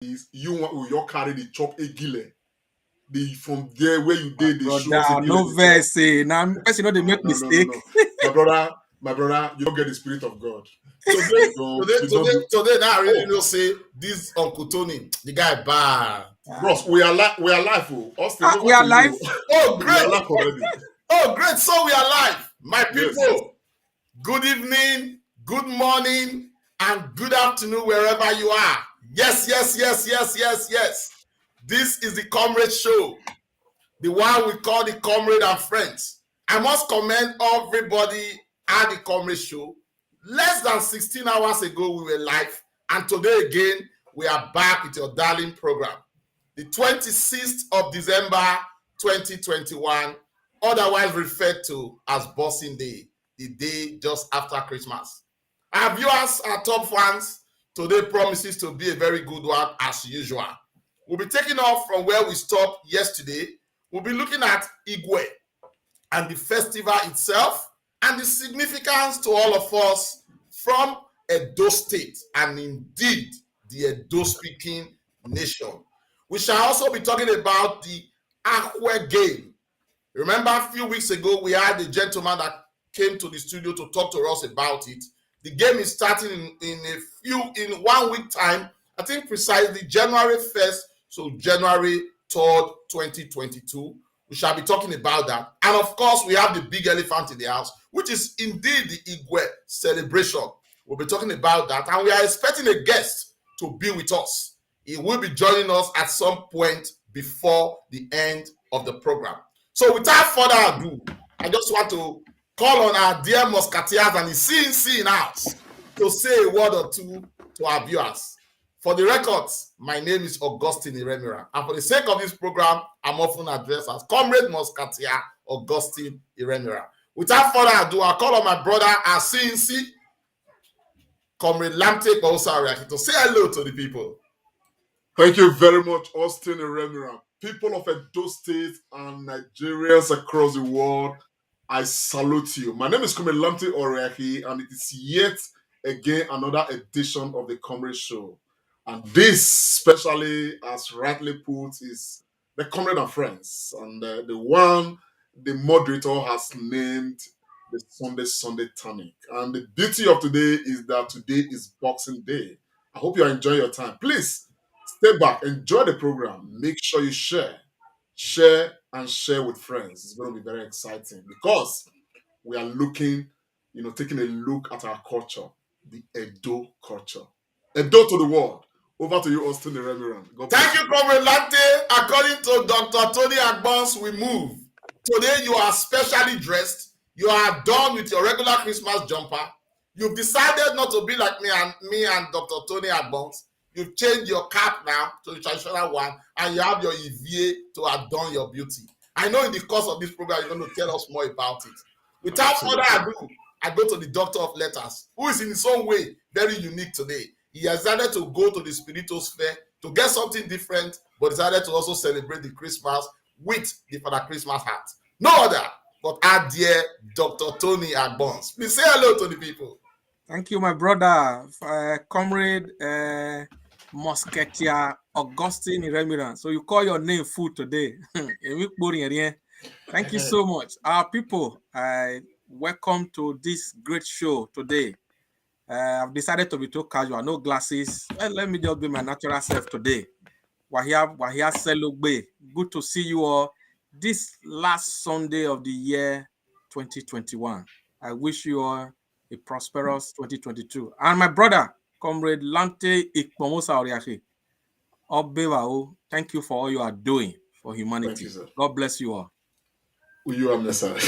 is you carry the chop Ague. The from there where you did the show. No verse. Now, person know they make mistake. No. My brother, you don't get the spirit of God. Today, now I really know say this Uncle Tony, the guy bad. Bros, we are live. We are live. Oh, great! We are live already. Oh, great! So we are live, my people. Yes. Good evening, good morning, and good afternoon wherever you are. Yes. This is the Comrade Show, the one we call the Comrade and Friends. I must commend everybody at the Comrade Show. Less than 16 hours ago, we were live, and today again, we are back with your darling program. The 26th of December, 2021, otherwise referred to as Boxing Day, the day just after Christmas. Our viewers, our top fans, today promises to be a very good one as usual. We'll be taking off from where we stopped yesterday. We'll be looking at Igue and the festival itself and the significance to all of us from Edo State and indeed the Edo-speaking nation. We shall also be talking about the Ague game. Remember a few weeks ago, we had a gentleman that came to the studio to talk to us about it. The game is starting in 1 week time, I think precisely January 1st, so January 3rd, 2022. We shall be talking about that. And of course, we have the big elephant in the house, which is indeed the Igue celebration. We'll be talking about that. And we are expecting a guest to be with us. He will be joining us at some point before the end of the program. So without further ado, I just want to call on our dear Musketeers and the CNC in house to say a word or two to our viewers. For the records, my name is Augustine Iremira. And for the sake of this program, I'm often addressed as Comrade Musketeer Augustine Iremira. Without further ado, I'll call on my brother, our CNC, Comrade Lamte Bausariaki, to say hello to the people. Thank you very much, Austin Iremira. People of Edo State and Nigerians across the world, I salute you. My name is Comrade Lamte Oriaki, and it is yet again another edition of the Comrade Show. And this, especially as rightly put, is the Comrade and Friends, and the one the moderator has named the Sunday Tonic. And the beauty of today is that today is Boxing Day. I hope you are enjoying your time. Please stay back, enjoy the program. Make sure you share with friends. It's going to be very exciting because we are taking a look at our culture, the Edo culture. Edo to the world. Over to you, Austin Iremira. Thank you, Comrade Lante. According to Dr. Tony Agbons, we move. Today, you are specially dressed. You are done with your regular Christmas jumper. You've decided not to be like me and Dr. Tony Agbons. You've changed your cap now to the traditional one, and you have your EVA to adorn your beauty. I know in the course of this program, you're going to tell us more about it. Without further ado, I go to the Doctor of Letters, who is in his own way very unique today. He has decided to go to the spiritosphere to get something different, but decided to also celebrate the Christmas with the Father Christmas hat. No other but our dear Dr. Tony Agbons. Please say hello to the people. Thank you, my brother, Comrade Musketeer Augustine Iremira. So you call your name full today. Thank you so much. Our people, welcome to this great show today. I've decided to be too casual, no glasses. Well, let me just be my natural self today. Wahia Selugbe. Good to see you all this last Sunday of the year 2021. I wish you all a prosperous 2022. And my brother, Comrade Lante Ikpomosa Oriaki, Obewao, thank you for all you are doing for humanity. You, God bless you all. You are Messiah.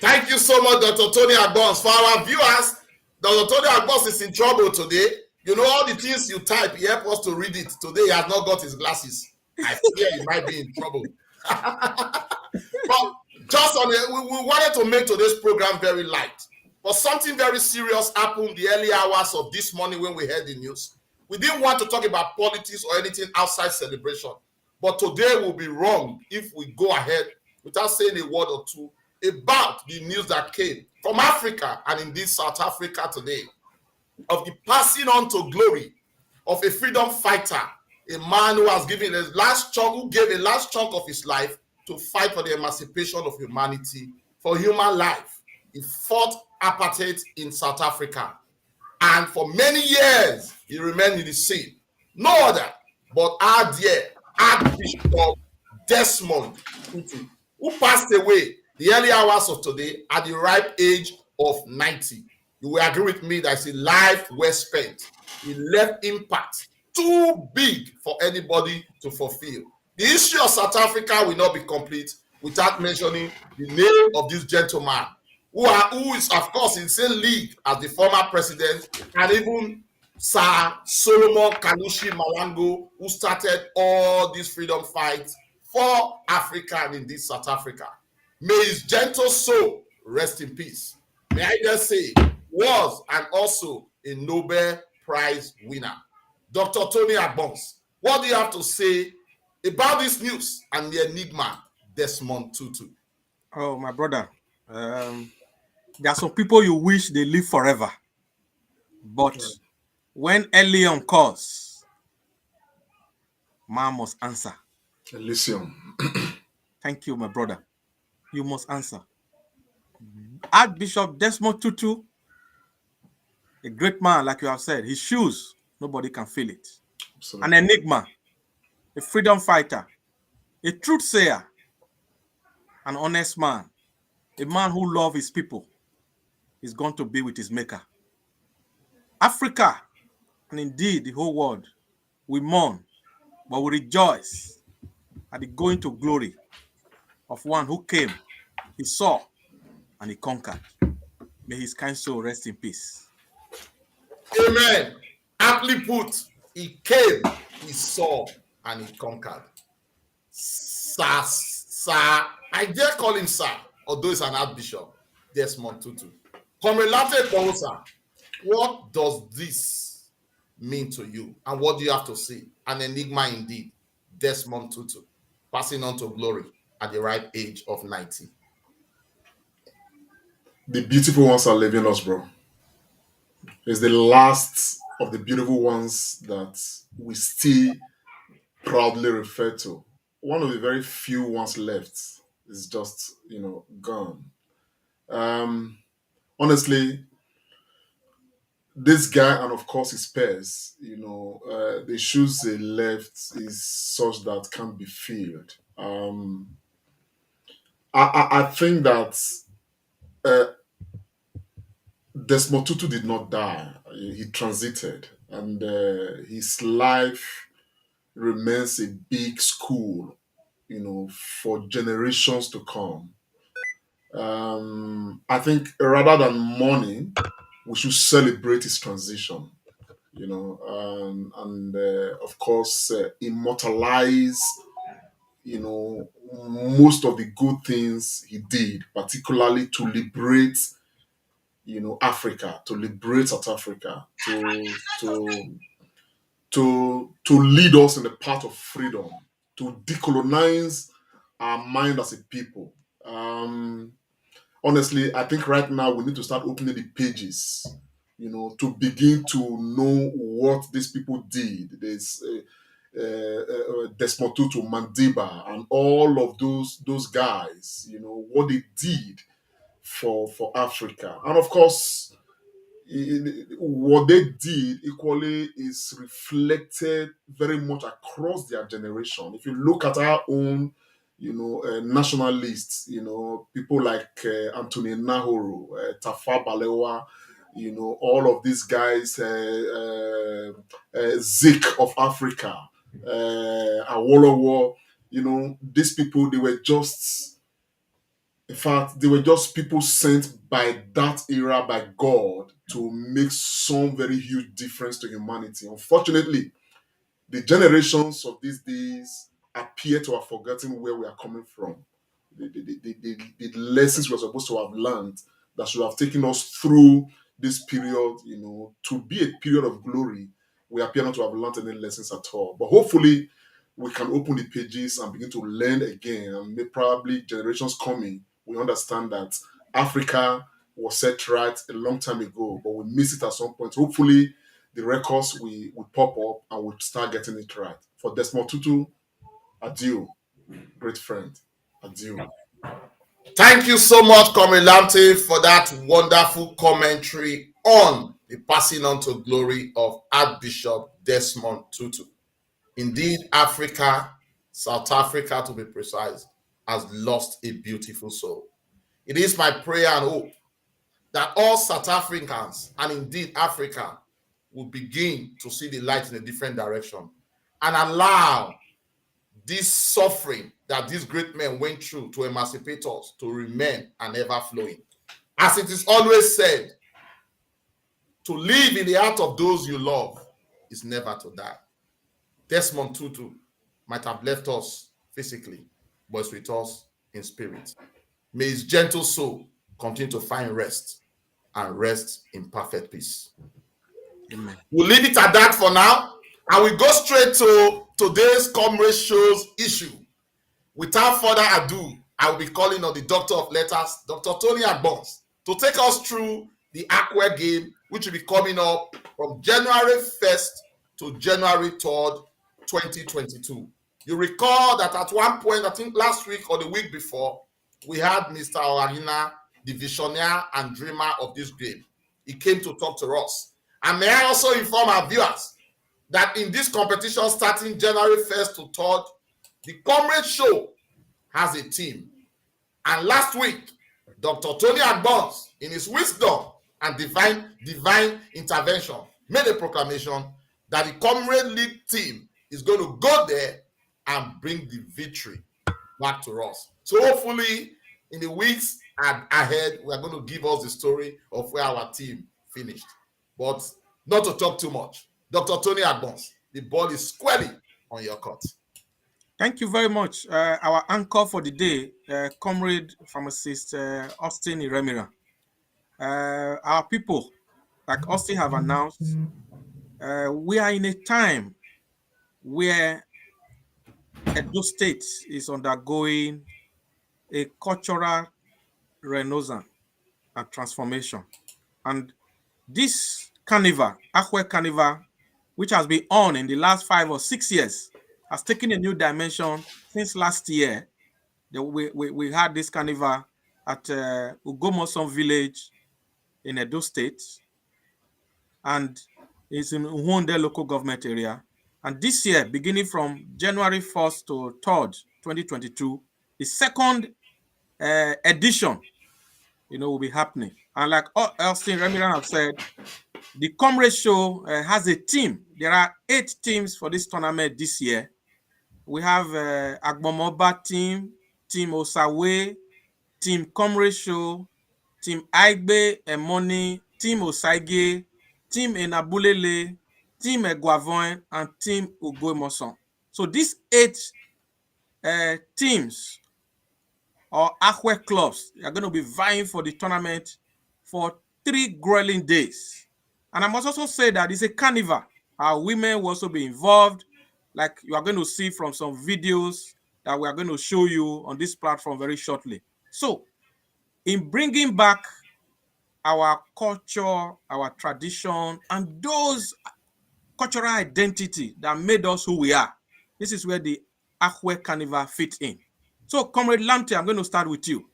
Thank you so much, Dr. Tony Agbons. For our viewers, Dr. Tony Agbons is in trouble today. You know all the things you type, he helped us to read it. Today he has not got his glasses. I fear he might be in trouble. But just on it, we wanted to make today's program very light. But something very serious happened the early hours of this morning when we heard the news. We didn't want to talk about politics or anything outside celebration. But today will be wrong if we go ahead without saying a word or two about the news that came from Africa and indeed South Africa today of the passing on to glory of a freedom fighter, a man who has given a last chunk, who gave a last chunk of his life to fight for the emancipation of humanity, for human life. He fought apartheid in South Africa. And for many years, he remained in the scene. No other but our dear Archbishop Desmond Tutu, who passed away the early hours of today at the ripe age of 90. You will agree with me that it's a life well spent. He left impact too big for anybody to fulfill. The history of South Africa will not be complete without mentioning the name of this gentleman, who is, of course, in the same league as the former president, and even Sir Solomon Kalushi Malango, who started all these freedom fights for Africa and indeed South Africa. May his gentle soul rest in peace. May I just say, was and also a Nobel Prize winner. Dr. Tony Agbons, what do you have to say about this news and the enigma Desmond Tutu? Oh, my brother. There are some people you wish they live forever. But when Elion calls, man must answer. Elysium. Thank you, my brother. You must answer. Archbishop Desmond Tutu, a great man, like you have said, his shoes, nobody can feel it. Absolutely. An enigma, a freedom fighter, a truth sayer, an honest man, a man who loves his people, is going to be with his maker. Africa, and indeed the whole world, we mourn, but we rejoice at the going to glory of one who came, he saw, and he conquered. May his kind soul rest in peace. Amen. Aptly put, he came, he saw, and he conquered. Sir, I dare call him sir, although he's an archbishop, Desmond Tutu. Comrade Show, what does this mean to you? And what do you have to say? An enigma indeed, Desmond Tutu, passing on to glory at the ripe age of 90. The beautiful ones are leaving us, bro. It's the last of the beautiful ones that we still proudly refer to. One of the very few ones left is just, gone. Honestly, this guy and of course his peers, the shoes they left is such that can't be filled. I think that Desmond Tutu did not die. He transited, and his life remains a big school, for generations to come. I think rather than mourning, we should celebrate his transition, and of course immortalize, most of the good things he did, particularly to liberate, Africa, to liberate South Africa, to lead us in the path of freedom, to decolonize our mind as a people. Honestly, I think right now we need to start opening the pages, to begin to know what these people did. There's Desmond Tutu, Mandiba, and all of those guys, what they did for Africa. And of course, what they did equally is reflected very much across their generation. If you look at our own, nationalists, people like Anthony Nahoro, Tafa Balewa, all of these guys, Zik of Africa, Awolowo, these people, in fact, they were just people sent by that era by God to make some very huge difference to humanity. Unfortunately, the generations of these days appear to have forgotten where we are coming from. The lessons we're supposed to have learned that should have taken us through this period, to be a period of glory, we appear not to have learned any lessons at all. But hopefully, we can open the pages and begin to learn again, and probably generations coming, we understand that Africa was set right a long time ago, but we missed it at some point. Hopefully, the records will pop up and we'll start getting it right. For Desmond Tutu, adieu, great friend, adieu. Thank you so much, Comrade Lamte, for that wonderful commentary on the passing on to glory of Archbishop Desmond Tutu. Indeed, Africa, South Africa to be precise, has lost a beautiful soul. It is my prayer and hope that all South Africans and indeed Africa will begin to see the light in a different direction and allow this suffering that these great men went through to emancipate us to remain and ever flowing. As it is always said, to live in the heart of those you love is never to die. Desmond Tutu might have left us physically, but is with us in spirit. May his gentle soul continue to find rest and rest in perfect peace. Amen. We'll leave it at that for now, and we go straight to today's Comrade Show's issue. Without further ado, I will be calling on the Doctor of Letters, Dr. Tony Agbons, to take us through the Ague game, which will be coming up from January 1st to January 3rd, 2022. You recall that at one point, I think last week or the week before, we had Mr. Orahina, the visionary and dreamer of this game. He came to talk to us. And may I also inform our viewers that in this competition starting January 1st to 3rd, the Comrade Show has a team. And last week, Dr. Tony Agbons, in his wisdom and divine intervention, made a proclamation that the Comrade League team is going to go there and bring the victory back to us. So hopefully, in the weeks ahead, we are going to give us the story of where our team finished. But not to talk too much. Dr. Tony Agbons, the ball is squarely on your court. Thank you very much. Our anchor for the day, Comrade Pharmacist Austin Iremira. Our people, like Austin have announced, we are in a time where Edo State is undergoing a cultural renaissance and transformation. And this carnival, Ague Carnival, which has been on in the last 5 or 6 years, has taken a new dimension since last year. We had this carnival at Ugomoson village in Edo State, and it's in Uhonde local government area. And this year, beginning from January 1st to 3rd, 2022, the second edition, will be happening. And like Austin Remiran have said, the Comrade Show has a team. There are 8 teams for this tournament this year. We have Agbomoba team, Team Osawe, Team Comrade Show, Team Igue Emoni, Team Osaige, Team Enabulele, Team Eguavoin, and Team Ugomoson. So these 8 teams or Ague clubs are going to be vying for the tournament for 3 grueling days. And I must also say that it's a carnival. Our women will also be involved, like you are going to see from some videos that we are going to show you on this platform very shortly. So, in bringing back our culture, our tradition, and those cultural identity that made us who we are, this is where the Ague Carnival fits in. So, Comrade Lamte, I'm going to start with you.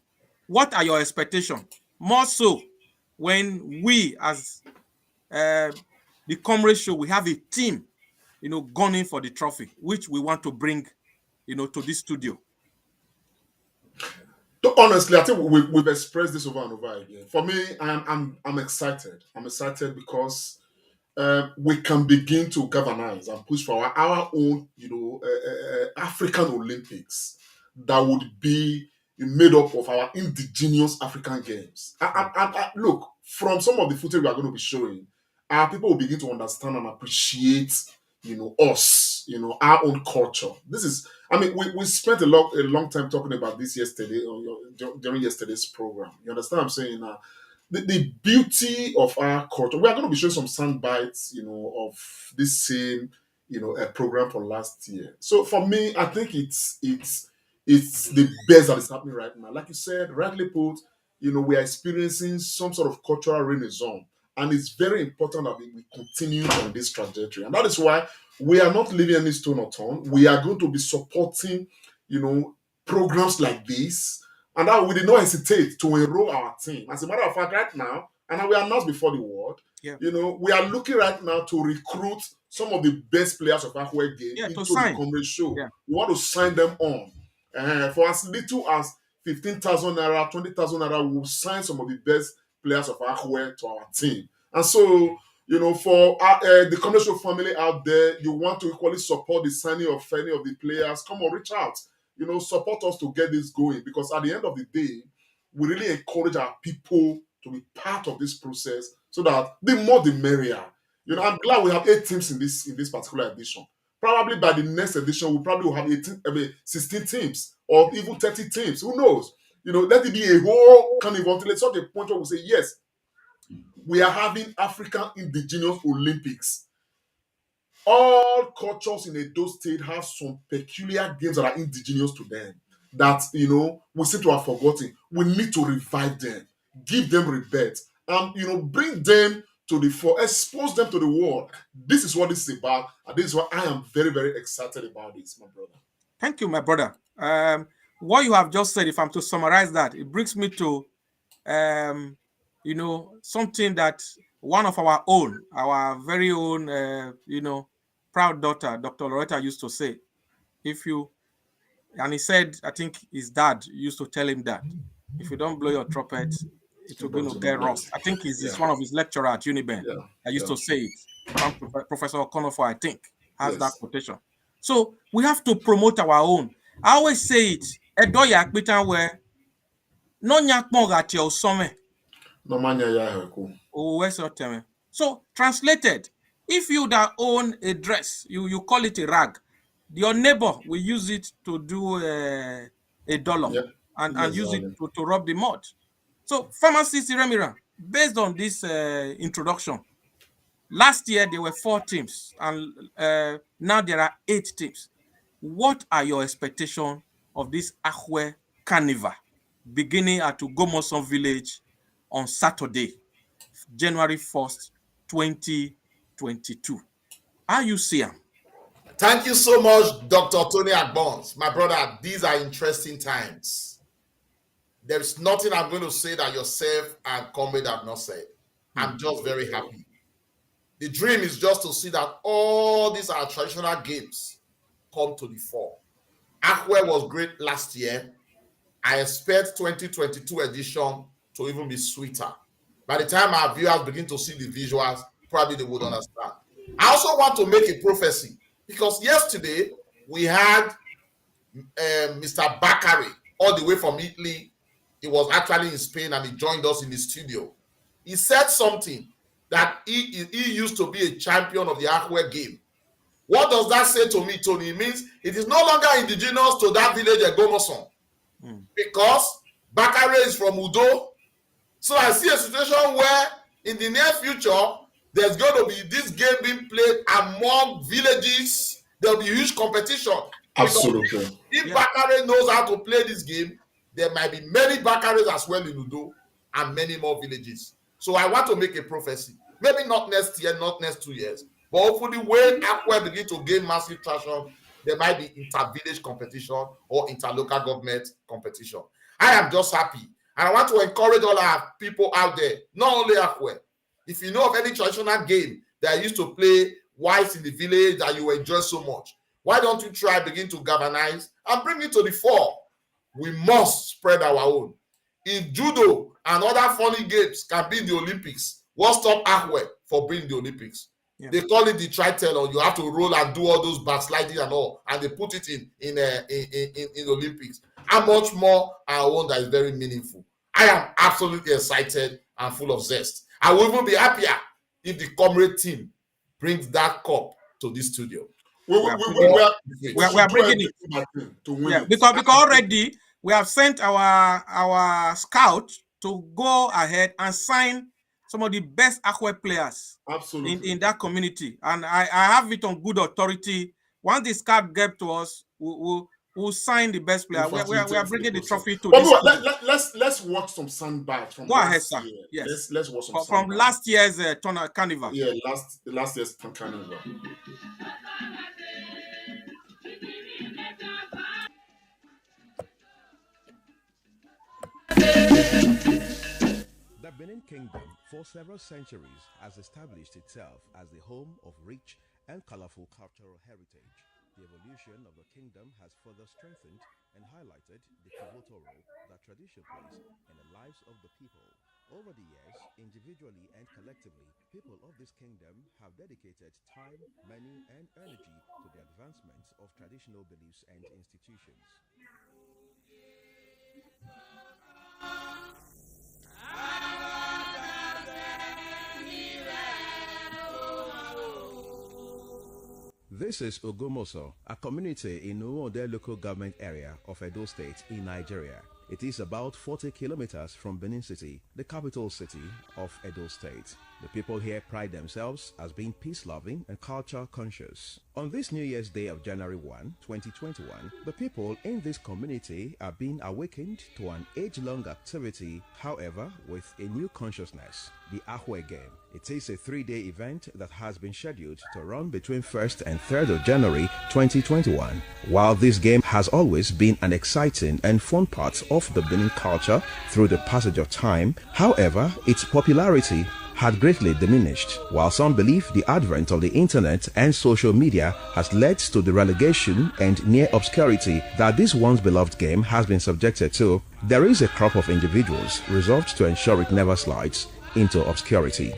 What are your expectations? More so when we, as the Comrade Show, we have a team, gunning for the trophy, which we want to bring, to this studio. Honestly, I think we've expressed this over and over again. For me, I'm excited. I'm excited because we can begin to galvanize and push for our own, African Olympics that would be made up of our indigenous African games. Look, from some of the footage we are going to be showing, our people will begin to understand and appreciate, us, our own culture. This is, we spent a long time talking about this yesterday during yesterday's program. You understand what I'm saying? The beauty of our culture. We are going to be showing some sound bites, of this same, a program from last year. So for me, I think it's the best that is happening right now. Like you said, rightly put, we are experiencing some sort of cultural renaissance. And it's very important that we continue on this trajectory. And that is why we are not leaving any stone unturned. We are going to be supporting, programs like this. And that we did not hesitate to enroll our team. As a matter of fact, right now, and we announced before the world, we are looking right now to recruit some of the best players of Ague game into the Comrade Show. Yeah. We want to sign them on. For as little as 15,000 naira, 20,000 naira, we'll sign some of the best players of Ague to our team. And so, for the Comrade Show family out there, you want to equally support the signing of any of the players, come on, reach out. Support us to get this going, because at the end of the day, we really encourage our people to be part of this process, so that the more the merrier. I'm glad we have 8 teams in this particular edition. Probably by the next edition, we probably will have 16 teams or even 30 teams. Who knows? Let it be a whole carnival until it's such a point where we say, yes, we are having African Indigenous Olympics. All cultures in Edo State have some peculiar games that are indigenous to them that, we seem to have forgotten. We need to revive them, give them rebirth, and, bring them to the fore, expose them to the world. This is what this is about, and this is why I am very, very excited about this, my brother. Thank you, my brother. What you have just said, if I'm to summarize that, it brings me to, something that one of our very own, proud daughter, Dr. Loretta, used to say. And he said, I think his dad used to tell him that if you don't blow your trumpet, it will going to get rust. I think it's one of his lecturers at Uniben. I used to say it. Professor Okonofor, I think, has that quotation. So we have to promote our own. I always say it. Edoya akpitan where no nyakmo gati osome. No manya ya heku. So translated, if you that own a dress, you call it a rag. Your neighbor will use it to do a dollar and use it to rub the mud. So, Pharmacist Iremira, based on this introduction, last year there were 4 teams, and now there are 8 teams. What are your expectations of this Ague Carnival beginning at Ugomoson Village on Saturday, January 1st, 2022? How you see them? Thank you so much, Dr. Tony Agbons. My brother, these are interesting times. There's nothing I'm going to say that yourself and Comrade have not said. I'm just very happy. The dream is just to see that all these are traditional games come to the fore. Ague was great last year. I expect 2022 edition to even be sweeter. By the time our viewers begin to see the visuals, probably they would understand. I also want to make a prophecy, because yesterday we had Mr. Bakari all the way from Italy. He was actually in Spain and he joined us in the studio. He said something that he used to be a champion of the Ague game. What does that say to me, Tony? It means it is no longer indigenous to that village at Gomoson, because Bakare is from Udo. So I see a situation where in the near future, there's going to be this game being played among villages. There'll be huge competition. Absolutely. If Bakare knows how to play this game, there might be many Bakares as well in Udo and many more villages. So I want to make a prophecy. Maybe not next year, not next 2 years, but hopefully when Ague begin to gain massive traction, there might be inter-village competition or inter-local government competition. I am just happy. And I want to encourage all our people out there, not only Ague. If you know of any traditional game that used to play whites in the village that you enjoy so much, why don't you try begin to galvanize and bring it to the fore? We must spread our own. If judo and other funny games can be in the Olympics, what stop Ague for being the Olympics? They call it the triathlon. You have to roll and do all those backsliding and all, and they put it in the Olympics. How much more our own that is very meaningful? I am absolutely excited and full of zest. I will even be happier if the Comrade team brings that cup to this studio. We are bringing it to win it. Because already we have sent our scout to go ahead and sign some of the best Ague players in that community. And I have it on good authority. Once the scout get to us, We'll sign the best player. We'll We are facilitate bringing the process. trophy to But this. let's watch some sound bites from Go ahead, last sir. year. Yes. Let's watch some From sound bites. last year's carnival. Yeah, last year's carnival. The Benin Kingdom, for several centuries, has established itself as the home of rich and colorful cultural heritage. The evolution of the kingdom has further strengthened and highlighted the pivotal role that tradition plays in the lives of the people. Over the years, individually and collectively, people of this kingdom have dedicated time, money, and energy to the advancement of traditional beliefs and institutions. This is Ogomoso, a community in Uwode local government area of Edo State in Nigeria. It is about 40 kilometers from Benin City, the capital city of Edo State. The people here pride themselves as being peace-loving and culture-conscious. On this New Year's Day of January 1, 2021, the people in this community are being awakened to an age-long activity, however, with a new consciousness, the Ague game. It is a 3-day event that has been scheduled to run between 1st and 3rd of January 2021. While this game has always been an exciting and fun part of the Benin culture through the passage of time, however, its popularity had greatly diminished, while some believe the advent of the internet and social media has led to the relegation and near obscurity that this once beloved game has been subjected to. There is a crop of individuals resolved to ensure it never slides into obscurity.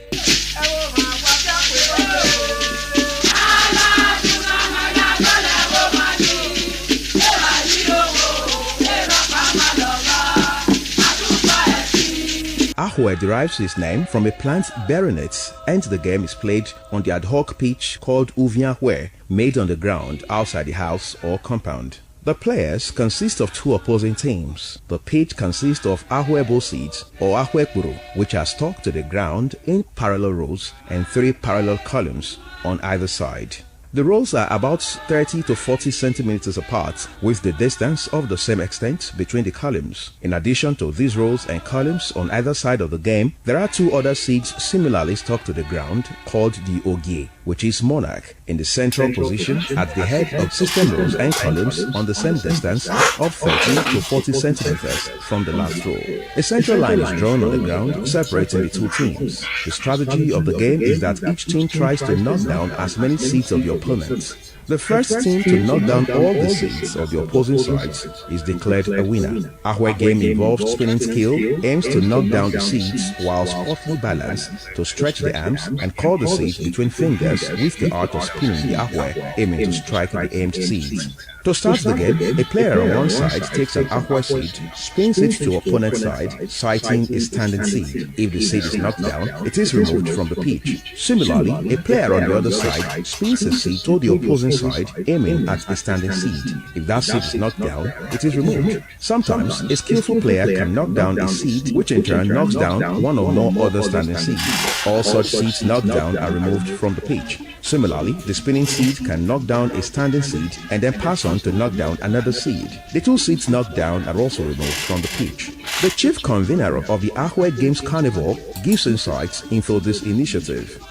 Ague derives its name from a plant bearing it, and the game is played on the ad hoc pitch called Uvianhue, made on the ground outside the house or compound. The players consist of two opposing teams. The pitch consists of Ahuebo seeds or Ahuekuru, which are stuck to the ground in parallel rows and 3 parallel columns on either side. The rows are about 30 to 40 centimeters apart, with the distance of the same extent between the columns. In addition to these rows and columns on either side of the game, there are 2 other seeds similarly stuck to the ground called the Ague, which is monarch, in the central position at the head of system rows and columns on the same distance of 30 to 40 centimeters from the last row. A central line is drawn on the ground separating the 2 teams. The strategy of the game is that each team tries to knock down as many seeds of the opponent. The first team to knock down all the seeds of the opposing sides is declared a winner. Ague game involves spinning skill, aims to knock down the seeds while sportfully balanced to stretch the arms and call the seeds between fingers with the art of spinning the Ague, aiming to strike the aimed seeds. To start the game, a player on one side takes an Ague seed, spins it to opponent's side, citing a standing seed. If the seed is knocked down, it is removed from the pitch. Similarly, a player on the other side spins a seed to the opposing side, aiming at a standing seed. If that seed is knocked down, it is removed. Sometimes, a skillful player can knock down a seed, which in turn knocks down one or more other standing seeds. All such seeds knocked down are removed from the pitch. Similarly, the spinning seed can knock down a standing seed and then pass on to knock down another seed. The 2 seeds knocked down are also removed from the pitch. The chief convener of the Ague Games Carnival gives insights into this initiative.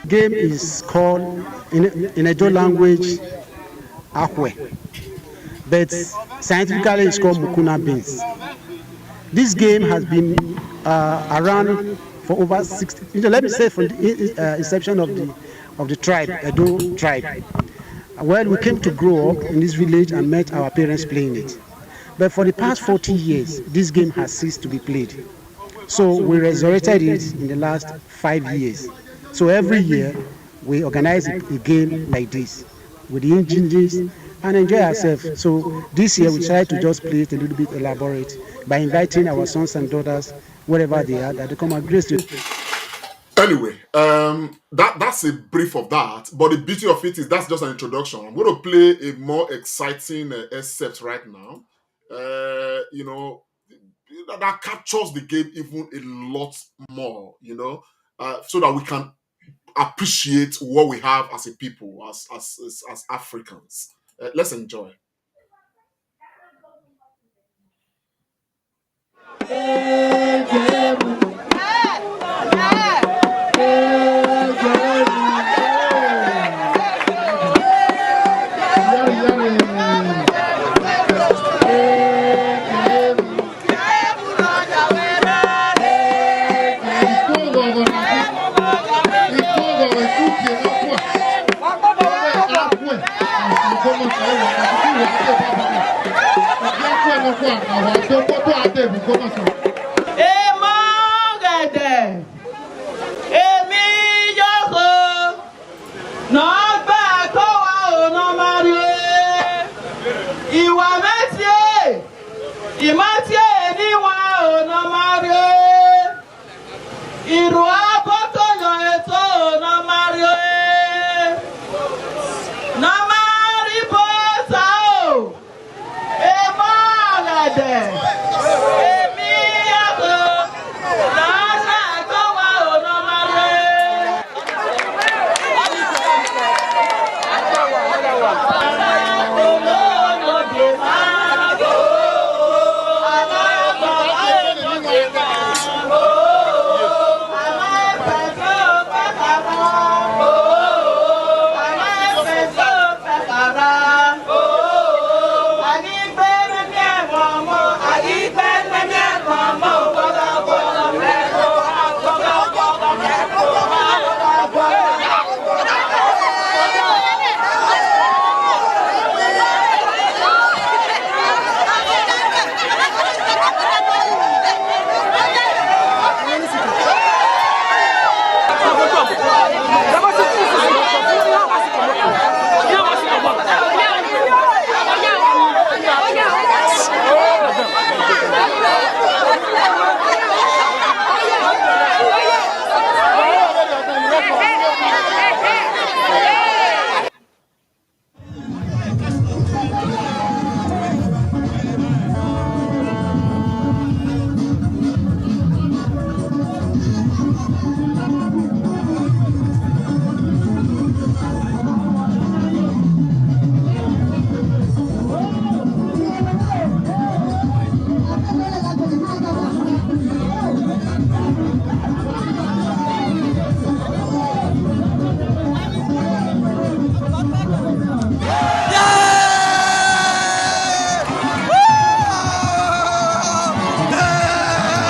Game is called in Edo language Ague, but scientifically it's called Mukuna beans. This game has been around for over 60. Let me say from the inception of the tribe, Edo tribe. Well, we came to grow up in this village and met our parents playing it. But for the past 40 years, this game has ceased to be played. So we resurrected it in the last 5 years. So every year, we organize a game like this with the engineers and enjoy ourselves. So this year, we try to just play it a little bit elaborate by inviting our sons and daughters, wherever they are, that they come and grace it. Anyway, that's a brief of that, but the beauty of it is that's just an introduction. I'm going to play a more exciting excerpt right now. That captures the game even a lot more, so that we can appreciate what we have as a people, as Africans. Let's enjoy.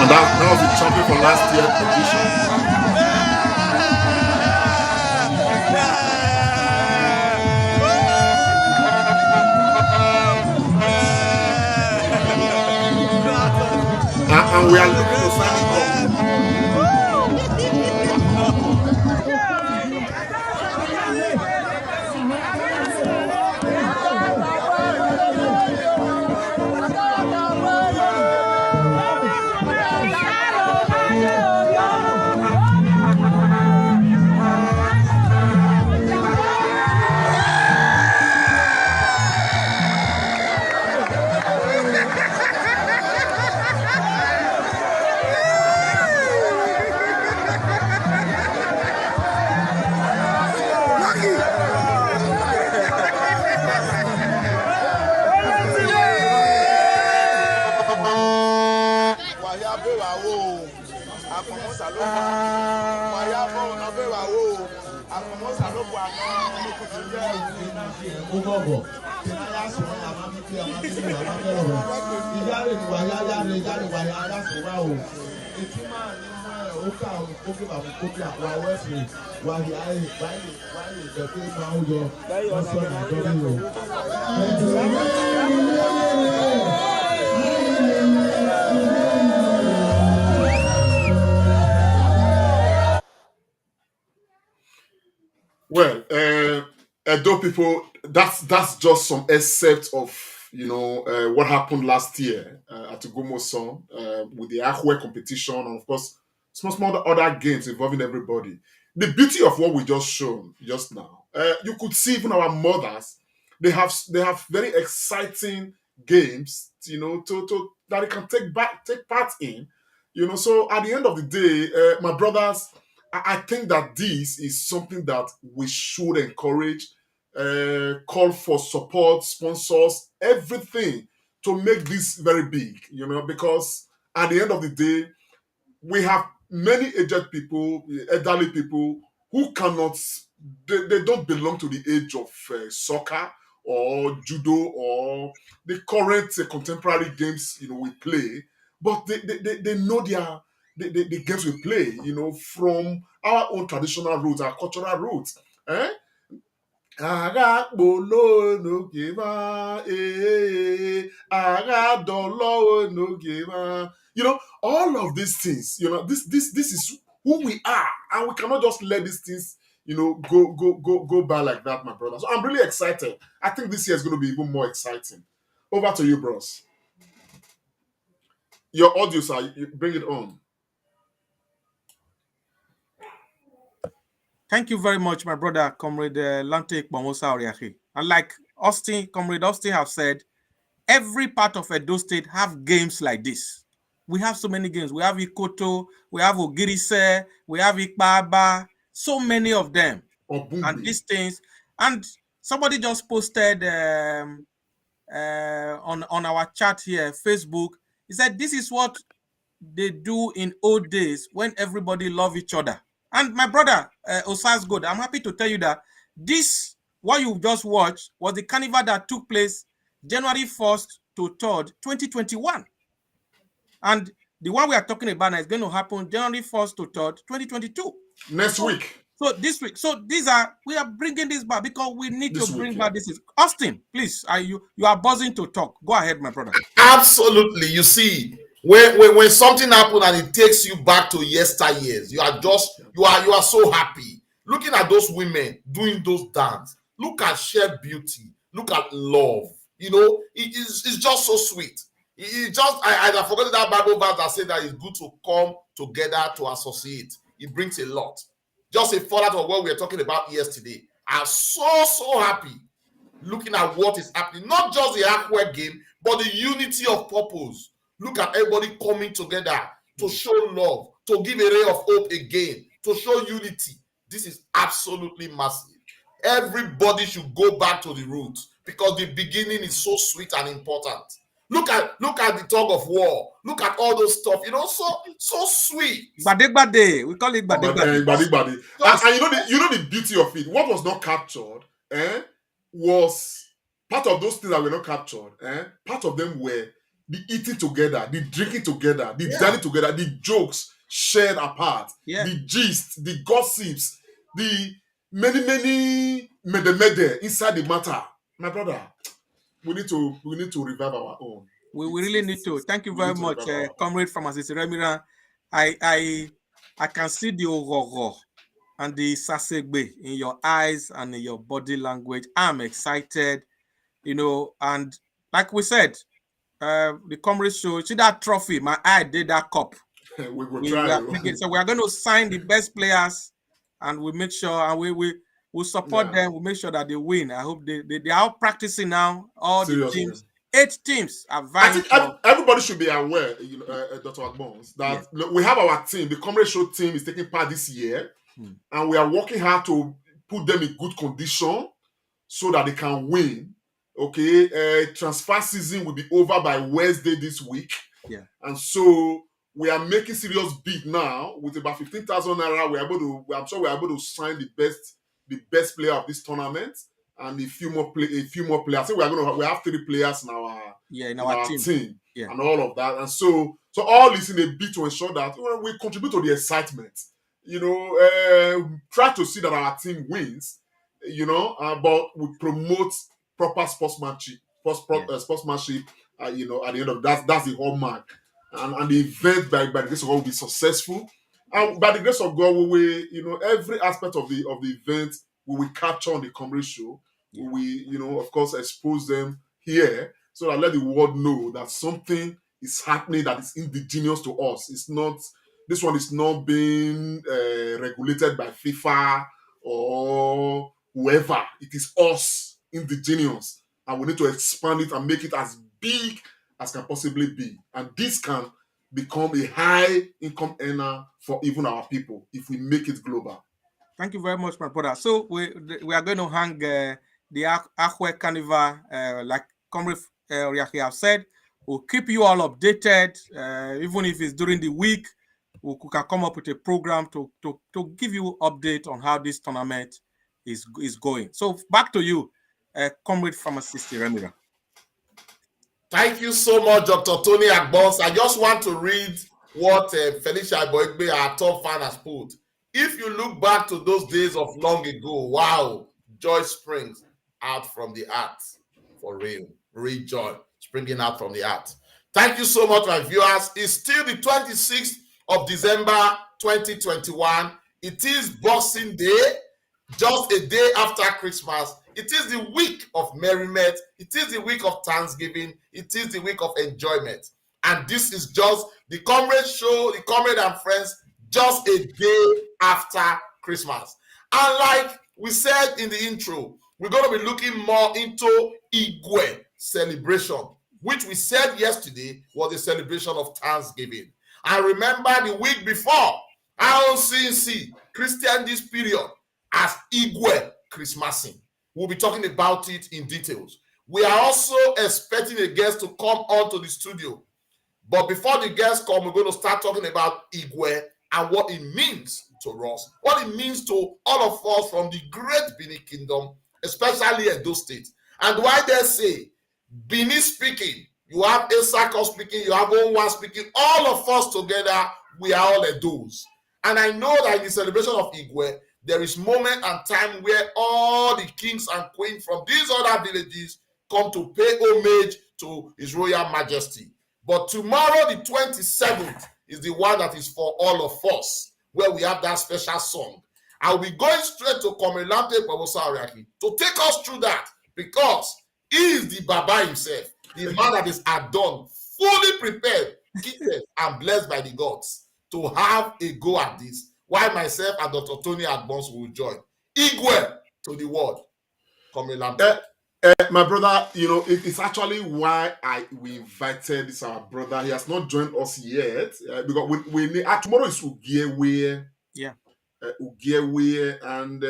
And that was the champion for last year's edition. And we are looking to sign it up. Well, Edo people, that's just some excerpt of what happened last year at Ugomo Son with the Ague competition, and of course small other games involving everybody. The beauty of what we just shown just now, you could see even our mothers, they have very exciting games, to that they can take part in, So at the end of the day, my brothers, I think that this is something that we should encourage, call for support, sponsors, everything to make this very big, because at the end of the day, we have many aged people, elderly people who cannot, they don't belong to the age of soccer or judo or the current contemporary games, we play, but they know the games we play, from our own traditional roots, our cultural roots. Eh? Agakpolo n'oge ma, agadolo n'oge ma. All of these things, this is who we are, and we cannot just let these things, go by like that, my brother. So I'm really excited. I think this year is going to be even more exciting. Over to you, bros. Your audio, sir, you bring it on. Thank you very much, my brother, Comrade Lante Kpamosa Oriahi. And like Comrade Austin have said, every part of Edo State have games like this. We have so many games. We have Ikoto, we have Ogirise, we have Ikpaba, so many of them. And these things. And somebody just posted on our chat here, Facebook. He said, this is what they do in old days when everybody love each other. And my brother, Osas Good, I'm happy to tell you that this, what you just watched, was the carnival that took place January 1st to 3rd, 2021. And the one we are talking about now is going to happen January 1st to 3rd, 2022. Next week. So this week. So we are bringing this back because we need to bring back this. Austin, please, you are buzzing to talk. Go ahead, my brother. Absolutely. You see, when something happens and it takes you back to yesteryears, you are so happy. Looking at those women doing those dance. Look at shared beauty. Look at love. It's just so sweet. I forgot that Bible verse that said that it's good to come together to associate. It brings a lot. Just a follow-up of what we were talking about yesterday. I'm so happy looking at what is happening. Not just the Ague game, but the unity of purpose. Look at everybody coming together to show love, to give a ray of hope again, to show unity. This is absolutely massive. Everybody should go back to the roots because the beginning is so sweet and important. Look at the tug of war. Look at all those stuff. So sweet. Bade. We call it bade. And you know the beauty of it. What was not captured, was part of those things that were not captured. Part of them were the eating together, the drinking together, the dining together, the jokes shared apart, the gist, the gossips, the many mede inside the matter. My brother, we need to revive our own. We really need to. Thank you very much, Comrade Pharmacist Remira. I can see the orogo and the sasegbe in your eyes and in your body language. I'm excited, and like we said, the Comrade Show, see that trophy, my eye did that cup. we will try. So we are going to sign the best players, and we make sure, and we'll support them. We'll make sure that they win. I hope they are all practicing now. All Seriously. the teams, 8 teams are vying. I think everybody should be aware, Dr. Agbons, that we have our team. The Comrade Show team is taking part this year, and we are working hard to put them in good condition so that they can win. Okay, transfer season will be over by Wednesday this week. Yeah, and so we are making serious bid now with about 15,000 naira. I'm sure we're able to sign the best player of this tournament and a few more players. I think we have 3 players in our team and all of that. And so all is in a bid to ensure that we contribute to the excitement. Try to see that our team wins. But we promote proper sportsmanship. At the end of that's the hallmark. And the event by the grace of God will be successful. And by the grace of God, we will, every aspect of the event we will capture on the Comrade Show. Yeah. We of course, expose them here so that let the world know that something is happening that is indigenous to us. This one is not being regulated by FIFA or whoever. It is us, indigenous. And we need to expand it and make it as big as can possibly be. And this can become a high income earner for even our people if we make it global. Thank you very much, my brother. So we are going to hang the Ague Carnival, like Comrade Oriahi have said, We'll keep you all updated, even if it's during the week. We can come up with a program to give you update on how this tournament is going. So back to you, Comrade Pharmacist Remira. Thank you so much, Dr. Tony Agbons. I just want to read what Felicia Igue, our top fan, has put. If you look back to those days of long ago, wow, joy springs out from the heart. For real joy springing out from the heart. Thank you so much, my viewers. It's still the 26th of December 2021. It is Boxing Day, just a day after Christmas. It is the week of merriment. It is the week of Thanksgiving. It is the week of enjoyment. And this is just the Comrade Show, the Comrade and Friends, just a day after Christmas. And like we said in the intro, we're going to be looking more into Igue celebration, which we said yesterday was a celebration of Thanksgiving. I remember the week before, ROCC Christian this period as Igue Christmasing. We'll be talking about it in details. We are also expecting a guest to come onto the studio. But before the guests come, we're going to start talking about Igue and what it means to us, what it means to all of us from the great Benin Kingdom, especially Edo State. And why they say, Benin speaking, you have Esako speaking, you have Onwa speaking, all of us together, we are all Edos. And I know that in the celebration of Igue, there is moment and time where all the kings and queens from these other villages come to pay homage to His Royal Majesty. But tomorrow, the 27th, is the one that is for all of us, where we have that special song. I'll be going straight to Comrade Show to take us through that, because he is the Baba himself, the man that is adorned, fully prepared, gifted, and blessed by the gods to have a go at this, while myself and Dr. Tony Agbons will join. Igue to the world. Comrade Lamte. My brother, it's actually why we invited this our brother. He has not joined us yet because tomorrow is Ugewe. Yeah. Ugewe, and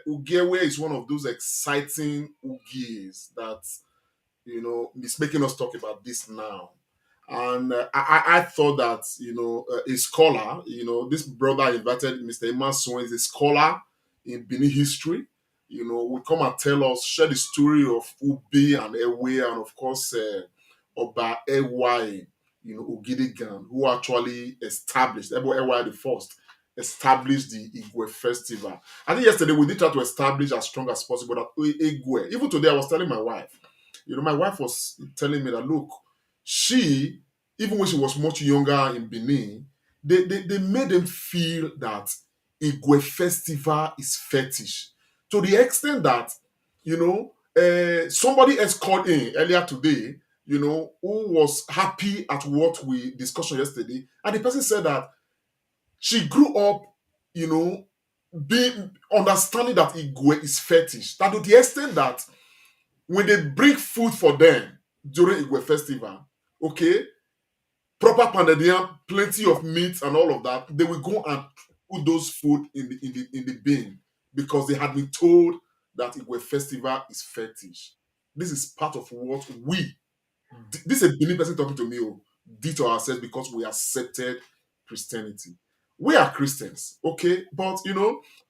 Ugewe is one of those exciting Uges that is making us talk about this now. And I thought that a scholar, this brother invited Mr. Emerson, is a scholar in Benin history. Will come and tell us, share the story of Ubi and Ewe, and of course, Oba Ewe, Ogidigan, who actually established, Ewe the first, established the Igue festival. I think yesterday we did try to establish as strong as possible that Igue, even today I was telling my wife, my wife was telling me that, look, she, even when she was much younger in Benin, they made them feel that Igue festival is fetish. To the extent that, somebody else called in earlier today, who was happy at what we discussed yesterday. And the person said that she grew up, being understanding that Igue is fetish. That to the extent that when they bring food for them during Igue festival, okay, proper pandadian, plenty of meat and all of that, they will go and put those food in the bin, because they had been told that Igue festival is fetish. This is part of what this is a Benin person talking to me, did to ourselves because we accepted Christianity. We are Christians, okay? But,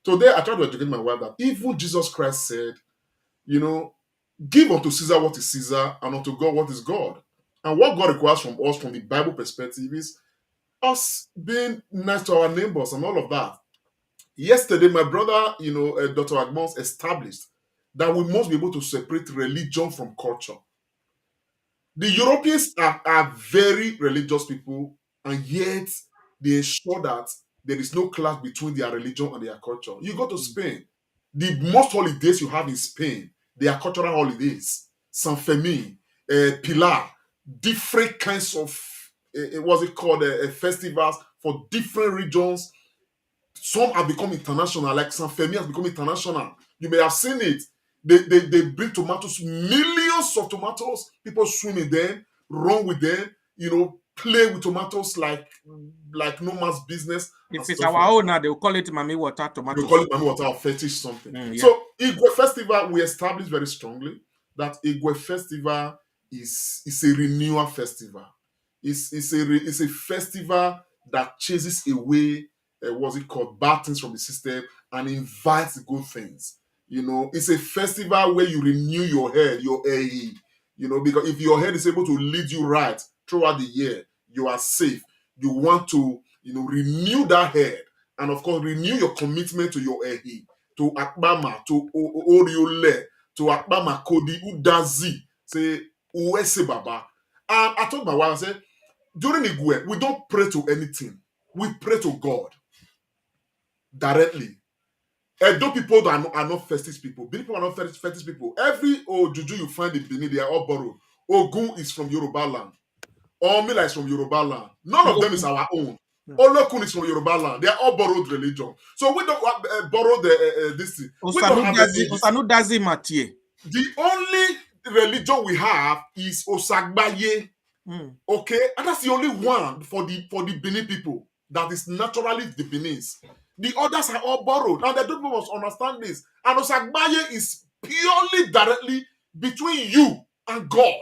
today I tried to educate my wife that even Jesus Christ said, give unto Caesar what is Caesar and unto God what is God. And what God requires from us from the Bible perspective is us being nice to our neighbors and all of that. Yesterday, my brother, Dr. Agbons established that we must be able to separate religion from culture. The Europeans are very religious people, and yet they ensure that there is no clash between their religion and their culture. You go to Spain, the most holidays you have in Spain, they are cultural holidays. San Fermin, Pilar, different kinds of, festivals for different regions. Some have become international, like San Fermin has become international. You may have seen it. They bring tomatoes, millions of tomatoes. People swim in them, run with them, play with tomatoes like no man's business. If it's our own now, they'll call it Mami Water tomatoes. They call it Mami Water or fetish something. Yeah. So Igue Festival, we established very strongly that Igue Festival is a renewal festival. It's a festival that chases away what's it called, bad things from the system and invites good things. You know, it's a festival where you renew your head, your AE. You know, because if your head is able to lead you right throughout the year, you are safe. You want to, you know, renew that head, and of course renew your commitment to your AE, to Akbama, to Oriole, to Akbama Kodi Udazi, say Uwese Baba. And I told my wife, I said, during Igue, we don't pray to anything. We pray to God directly. Though people that are not fetish people, people are not fetish people. Every juju you find in Benin, they are all borrowed. Ogun is from Yoruba land. Omila is from Yoruba land. None of them is our own. Olokun is from Yoruba land. They are all borrowed religion. So we don't borrow this thing. We don't have Osanudazi Mathieu. The only religion we have is Osagbaye. Okay, and that's the only one for the Benin people that is naturally the Beninese. The others are all borrowed, and the people must understand this. And Osagbaye is purely directly between you and God.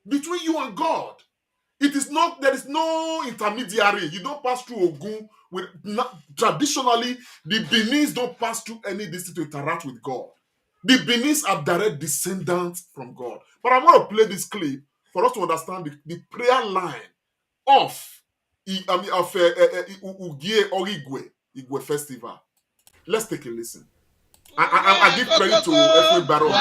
Between you and God. It is not, there is no intermediary. You don't pass through Ogun. Traditionally, the Beninese don't pass through any distance to interact with God. The Beninese are direct descendants from God. But I'm going to play this clip for us to understand the prayer line of Igue or Igue Festival. Let's take a listen. I give credit to F.A. Barrow.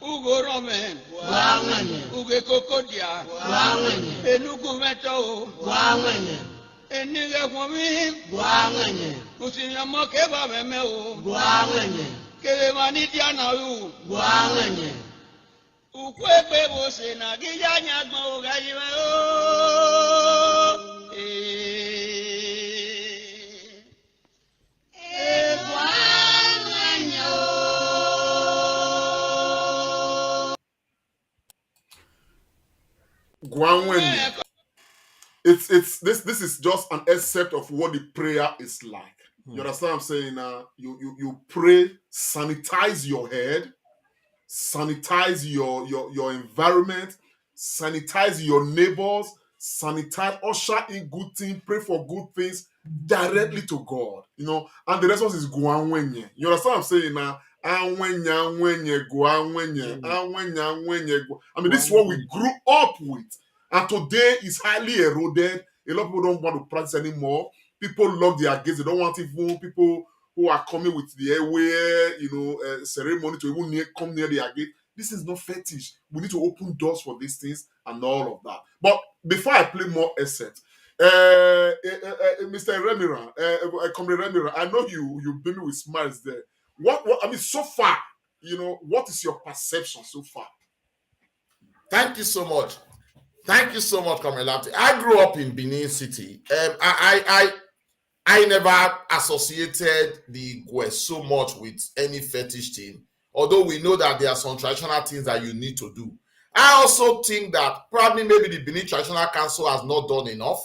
Ugo Roman, Uge Kokodia, Enugu Meto, Eniga Kwami, Musinya Mokeba Memeo, Kelemani Diana, Ukwepe Bosena, Gijanya Mogayimo. It's this is just an excerpt of what the prayer is like. You understand what I'm saying? You pray, sanitize your head, sanitize your environment, sanitize your neighbors, sanitize, usher in good things, pray for good things directly to God. You know, and the response is guanwenye. You understand what I'm saying now? I mean, this is what we grew up with. And today is highly eroded. A lot of people don't want to practice anymore. People lock their gates. They don't want even people who are coming with the airway, ceremony to even come near their gate. This is not fetish. We need to open doors for these things and all of that. But before I play more assets, Mr. Remira, Comrade Remira, I know you've been with smiles there. What I mean, so far, what is your perception so far? Thank you so much. Thank you so much, Comrade Lamte. I grew up in Benin City. I never associated the Igue so much with any fetish thing, although we know that there are some traditional things that you need to do. I also think that probably maybe the Benin Traditional Council has not done enough.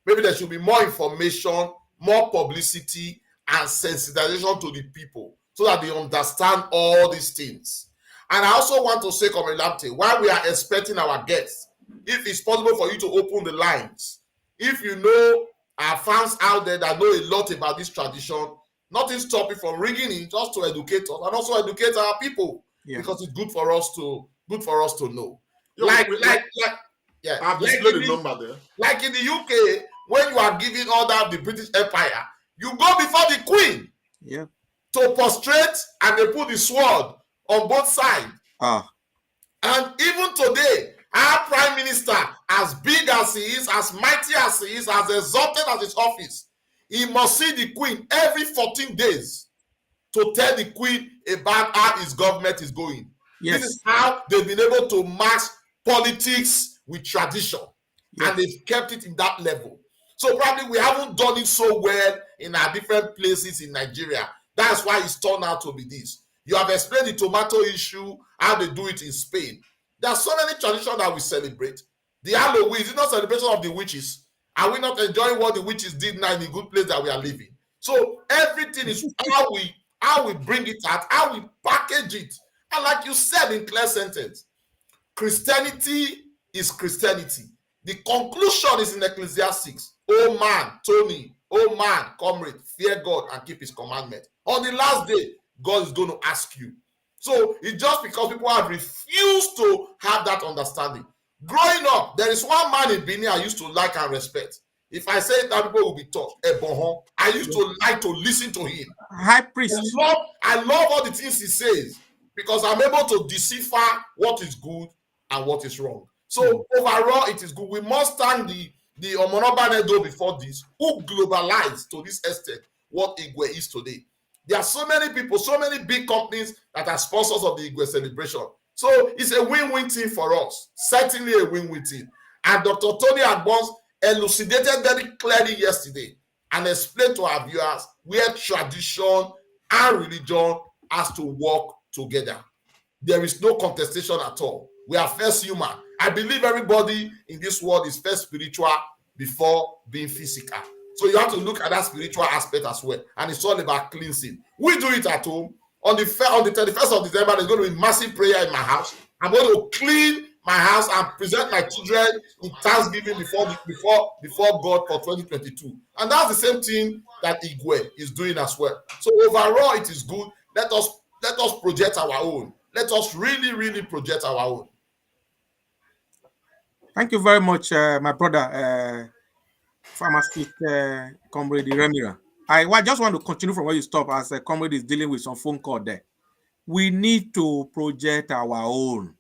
Maybe there should be more information, more publicity, and sensitization to the people so that they understand all these things. And I also want to say, Comrade Lamte, while we are expecting our guests, if it's possible for you to open the lines, if you know our fans out there that know a lot about this tradition, nothing stopping from ringing in just to educate us and also educate our people, because it's good for us to know. I've displayed the number there. Like in the UK, when you are giving order of the British Empire, you go before the Queen to prostrate, and they put the sword on both sides. And even today, our Prime Minister, as big as he is, as mighty as he is, as exalted as his office, he must see the Queen every 14 days to tell the Queen about how his government is going. This is how they've been able to match politics with tradition. And they've kept it in that level. So probably we haven't done it so well in our different places in Nigeria. That's why it's turned out to be this. You have explained the tomato issue, how they do it in Spain. There are so many traditions that we celebrate. The Halloween is not celebration of the witches. Are we not enjoying what the witches did now in the good place that we are living? So everything is how we how we bring it out, how we package it. And like you said in clear sentence, Christianity is Christianity. The conclusion is in Ecclesiastes. Oh man, Tony, oh man, comrade, fear God and keep his commandment. On the last day, God is going to ask you. So it's just because people have refused to have that understanding. Growing up, there is one man in Benin I used to like and respect. If I say it, that people will be taught. Ebohon. I used to like to listen to him. High priest. I love all the things he says because I'm able to decipher what is good and what is wrong. So overall, it is good. We must thank the Omonoba Nedo before this, who globalized to this extent what Igue is today. There are so many people, so many big companies that are sponsors of the Igue celebration. So it's a win-win thing for us. Certainly a win-win thing. And Dr. Tony Agbons elucidated very clearly yesterday and explained to our viewers where tradition and religion has to work together. There is no contestation at all. We are first human. I believe everybody in this world is first spiritual before being physical. So you have to look at that spiritual aspect as well. And it's all about cleansing. We do it at home. On the 31st of December, there's going to be massive prayer in my house. I'm going to clean my house and present my children in thanksgiving before God for 2022. And that's the same thing that Igue is doing as well. So overall, it is good. Let us project our own. Let us really, really project our own. Thank you very much, my brother, pharmacist Comrade Remira. I just want to continue from where you stop as Comrade is dealing with some phone call there. We need to project our own.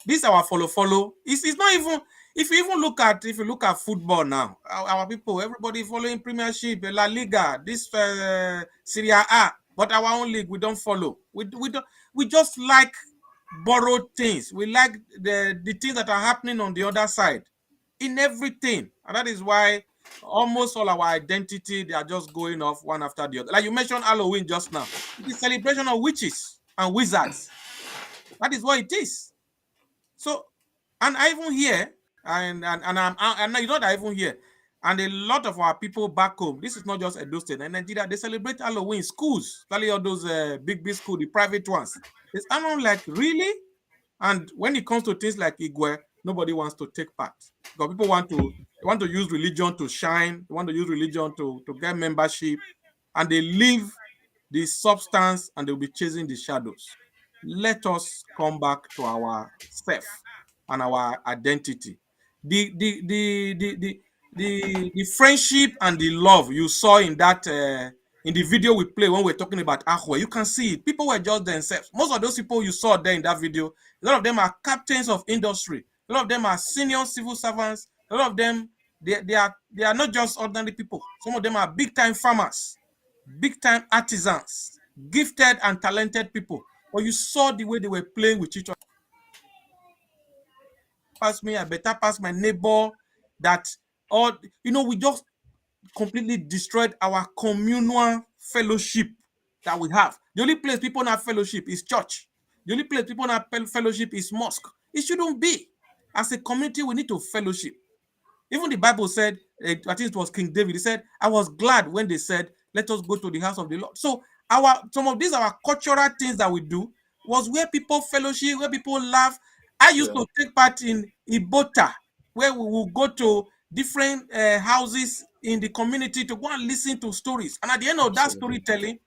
This our follow. It's not even if you look at football now, our people, everybody following Premiership, La Liga, this Serie A, but our own league we don't follow. We just like borrowed things. We like the things that are happening on the other side in everything, and that is why almost all our identity they are just going off one after the other. Like you mentioned Halloween just now, the celebration of witches and wizards. That is what it is. So, and I even hear, and you know that I even hear, and a lot of our people back home. This is not just Edo State and Nigeria. They celebrate Halloween schools, especially all those big schools, the private ones. I'm not like really. And when it comes to things like Igue, nobody wants to take part because people want to use religion to shine. They want to use religion to get membership, and they leave the substance and they'll be chasing the shadows. Let us come back to our self and our identity. The friendship and the love you saw in that in the video we play when we're talking about Ague, you can see it. People were just themselves. Most of those people you saw there in that video, a lot of them are captains of industry. A lot of them are senior civil servants. A lot of them they are not just ordinary people. Some of them are big time farmers, big time artisans, gifted and talented people. But you saw the way they were playing with each other. Pass me, I better pass my neighbor. That or we just completely destroyed our communal fellowship that we have. The only place people have fellowship is church. The only place people have fellowship is mosque. It shouldn't be. As a community, we need to fellowship. Even the Bible said, I think it was King David, he said, I was glad when they said, let us go to the house of the Lord. So some of these our cultural things that we do was where people fellowship, where people laugh. I used to take part in Ibota, where we will go to different houses in the community to go and listen to stories. And at the end of that storytelling,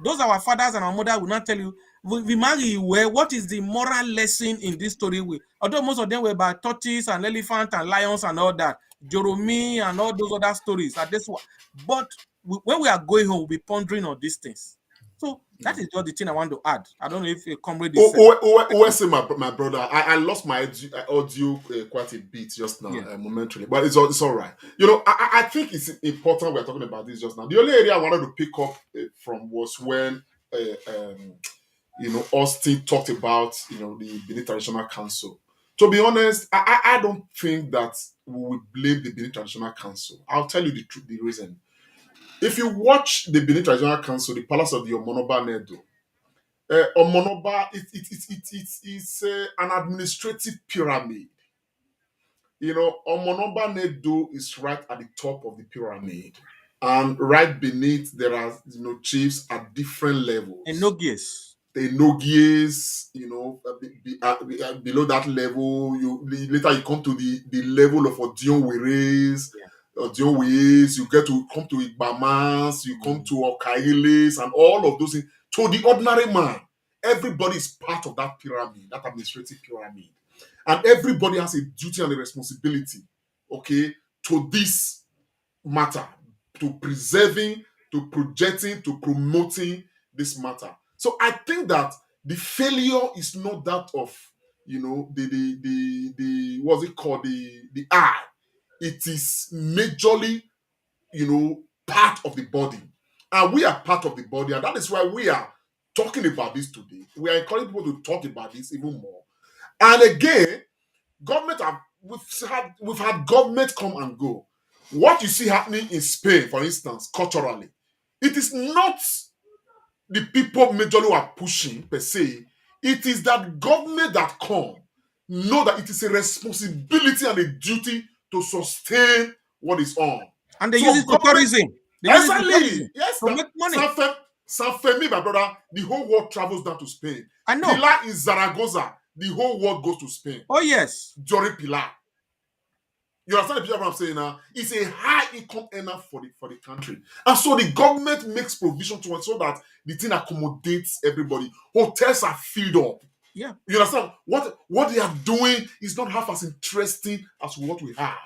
those our fathers and our mother will not tell you, we marry where what is the moral lesson in this story? Although most of them were about tortoise and elephant and lions and all that, Joromi and all those other stories at this one. But when we are going home, we'll be pondering on these things. So that is just the thing I want to add. I don't know if a comrade is my brother. I lost my audio quite a bit just now, momentarily, but it's all right. I think it's important we're talking about this just now. The only area I wanted to pick up from was when Austin talked about the Benin Traditional Council. To be honest, I don't think that we will blame the Benin Traditional Council. I'll tell you the reason. If you watch the Benin Traditional Council, the Palace of the Omonoba Nedo, Omonoba, it's an administrative pyramid. Omonoba Nedo is right at the top of the pyramid. and right beneath there are chiefs at different levels. Enogies. The Nogies, below that level, later you come to the level of Odion Weres, Odion Weres, you get to come to Igbamas, you come to Okailes, and all of those things. To the ordinary man, everybody is part of that pyramid, that administrative pyramid. And everybody has a duty and a responsibility, okay, to this matter, to preserving, to projecting, to promoting this matter. So I think that the failure is not that of the what's it called, the eye. It is majorly part of the body, and we are part of the body, and that is why we are talking about this today. We are encouraging people to talk about this even more. And again, we've had government come and go. What you see happening in Spain, for instance, culturally, it is not the people majorly who are pushing per se. It is that government that come know that it is a responsibility and a duty to sustain what is on. And they use it for tourism. Exactly. Yes. To make money. San Femi, my brother, the whole world travels down to Spain. I know. Pilar in Zaragoza, the whole world goes to Spain. Oh, yes. During Pilar. You understand the picture of what I'm saying now? It's a high income earner for the country. And so the government makes provision to it so that the thing accommodates everybody. Hotels are filled up. Yeah. You understand? What they are doing is not half as interesting as what we have.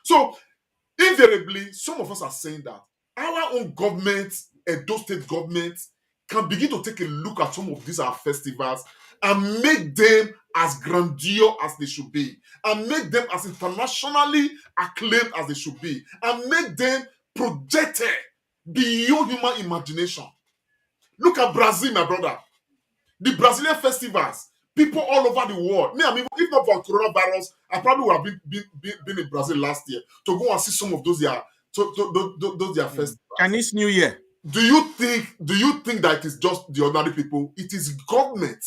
So, invariably, some of us are saying that our own government, Edo State government, can begin to take a look at some of these our festivals and make them as grandeur as they should be, and make them as internationally acclaimed as they should be, and make them projected beyond human imagination. Look at Brazil, my brother. The Brazilian festivals, people all over the world. Me, I mean, if not for coronavirus, I probably would have been in Brazil last year to go and see some of those their festivals. Chinese New Year. Do you think that it is just the ordinary people? It is government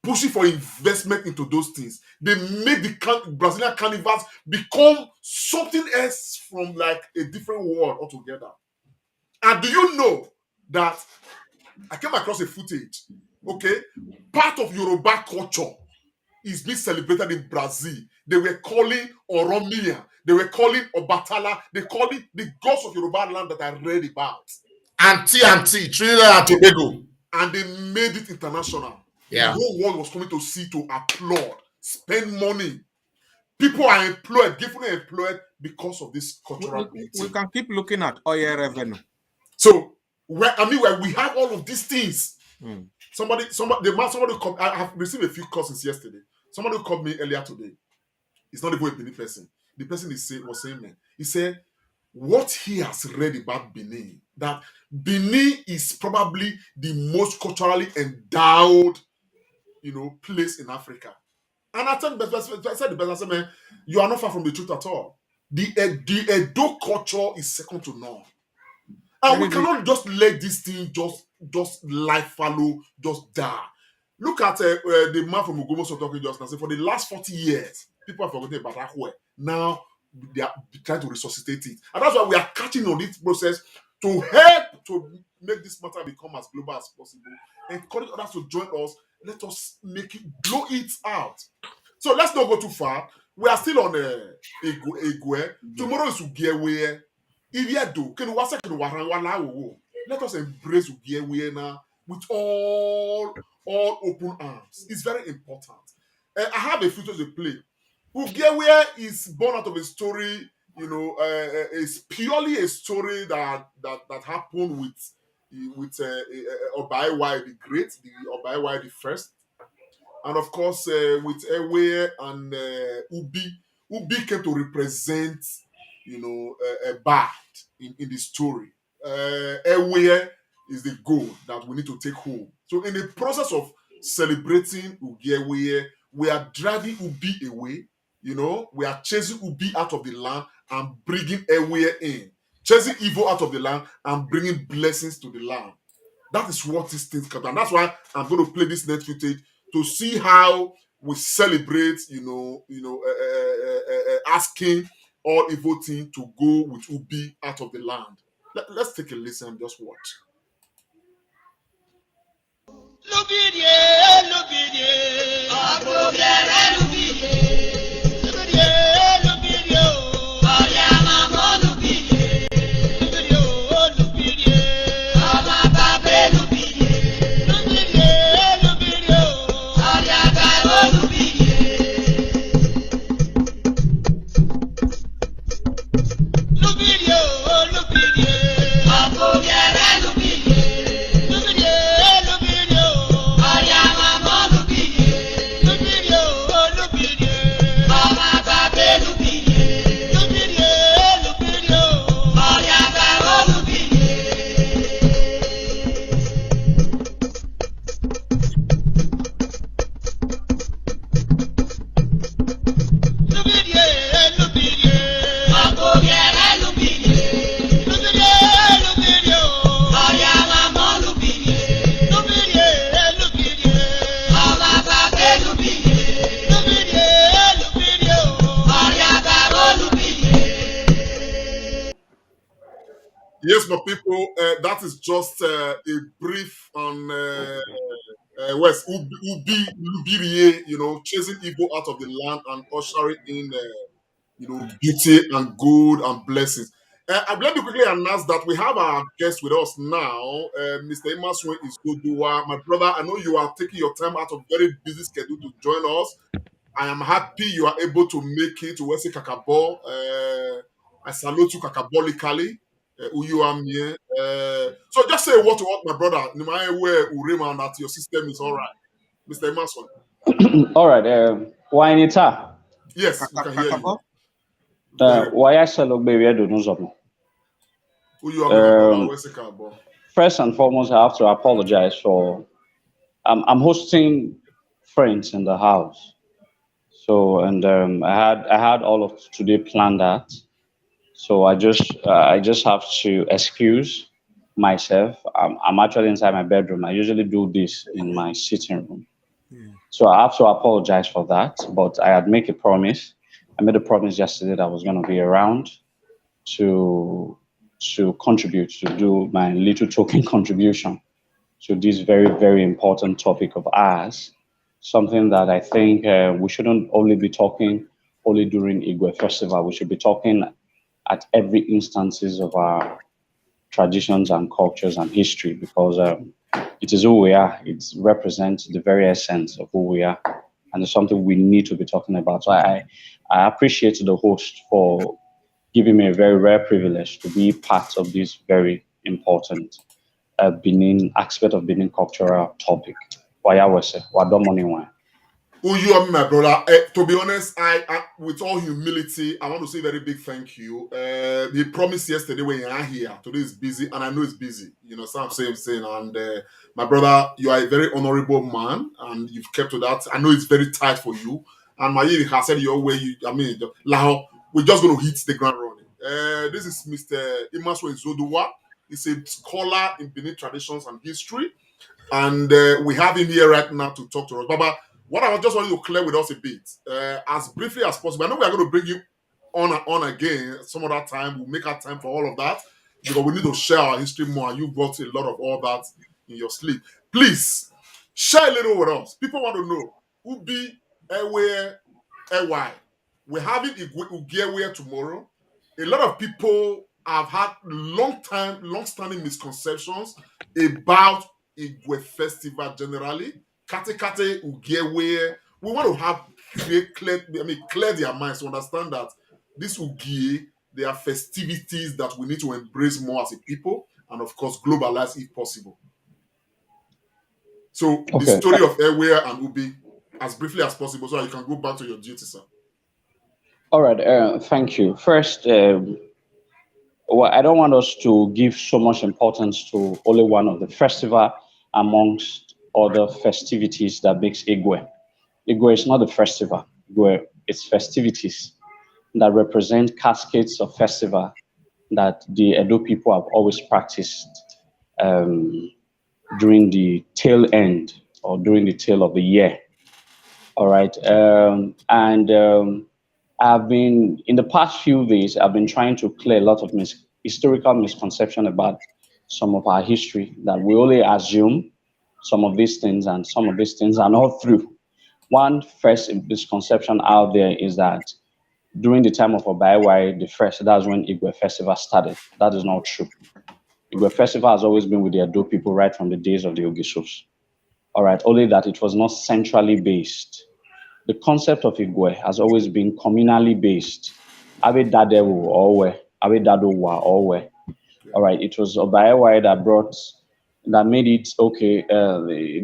pushing for investment into those things. They made the Brazilian carnivals become something else from like a different world altogether. And do you know that I came across a footage? Okay, part of Yoruba culture is being celebrated in Brazil. They were calling Oromia, they were calling Obatala, they call it the gods of Yoruba land that I read about. And Trinidad and Tobago. And they made it international. Yeah. The whole world was coming to see, to applaud, spend money. People are employed, gainfully employed because of this cultural beauty. We can keep looking at oil revenue. So, where we have all of these things. Somebody called. I have received a few courses yesterday. Somebody called me earlier today. It's not even a Benin person. The person was saying, man, he said, what he has read about Benin, that Benin is probably the most culturally endowed, place in Africa. And I said the best. I said, man, you are not far from the truth at all. The Edo culture is second to none. And we cannot just let this thing just life follow, just die. Look at the man from Ugomo talking just now. For the last 40 years, people have forgotten about Ague. Now they are trying to resuscitate it. And that's why we are catching on this process to help to make this matter become as global as possible. Encourage others to join us. Let us make it, blow it out. So let's not go too far. We are still on Igue. Tomorrow is Ugewe. Let us embrace Ugewe now with all open arms. It's very important. I have a few to play. Ugewe is born out of a story, it's purely a story that happened with Obaiwa the Great, the Obaiwa the First, and of course with Ewe and Ubi. Ubi came to represent, a bad in the story. Ewe is the goal that we need to take home. So in the process of celebrating Ugewe, we are driving Ubi away. We are chasing Ubi out of the land and bringing Ewe in. Chasing evil out of the land and bringing blessings to the land. That is what these things come. And that's why I'm going to play this next footage to see how we celebrate, asking all evil thing to go with Ubi out of the land. Let's take a listen and just watch. Yes, my people, that is just a brief on West Ubi, Lubirie, chasing evil out of the land and ushering in, beauty and good and blessings. Let me quickly announce that we have our guest with us now, Mr. Emaswe Izodua. My brother, I know you are taking your time out of very busy schedule to join us. I am happy you are able to make it to West Kakabo. I salute you kakabolically. So just say what to what, my brother. Urema, that your system is all right. Mr. Emerson. All right. Wainita. Yes, we can hear you. Why I celebrate do First and foremost, I have to apologize for I'm hosting friends in the house. So I had all of today planned that. So I just have to excuse myself. I'm actually inside my bedroom. I usually do this in my sitting room. Yeah. So I have to apologize for that. But I had made a promise. I made a promise yesterday that I was going to be around to contribute, to do my little token contribution to this very, very important topic of ours. Something that I think we shouldn't only be talking only during Igue Festival. We should be talking at every instances of our traditions and cultures and history, because it is who we are. It represents the very essence of who we are, and it's something we need to be talking about. So I appreciate the host for giving me a very rare privilege to be part of this very important Benin aspect of Benin cultural topic. Who you are, my brother. To be honest, I with all humility, I want to say a very big thank you. He promised yesterday when you are here. Today is busy, and I know it's busy. So I'm saying, and my brother, you are a very honorable man, and you've kept to that. I know it's very tight for you, and Mayiri has said your way. Now we're just going to hit the ground running. This is Mr. Emaswe Izodua. He's a scholar in Benin traditions and history, and we have him here right now to talk to us. Baba, what I just wanted to clear with us a bit, as briefly as possible. I know we are going to bring you on again some other time. We'll make our time for all of that because we need to share our history more. And you've got a lot of all that in your sleep. Please share a little with us. People want to know Ubi, Ewe, Ewy. We're having Igue tomorrow. A lot of people have had long-standing misconceptions about Igue Festival generally. Kate Ugie, we want to have clear their minds to understand that this Ugie, there are festivities that we need to embrace more as a people, and of course globalize if possible. So the story of Ewe and Ubi, as briefly as possible, so you can go back to your duty, sir. All right, thank you. First, I don't want us to give so much importance to only one of the festival amongst other festivities that makes Igue. Igue is not a festival. Igue, it's festivities that represent cascades of festival that the Edo people have always practiced during the tail end or during the tail of the year. All right. And I've been, in the past few days, I've been trying to clear a lot of historical misconception about some of our history, that we only assume some of these things and some of these things are not true. One first misconception out there is that during the time of Obaiwai the first, that's when Igue festival started. That is not true. Igue festival has always been with the Edo people right from the days of the Ogisos. All right, only that it was not centrally based. The concept of Igue has always been communally based. Abe Dadewo Owe, Abe Dadowa Owe. All right, it was Obaiwai that made it okay.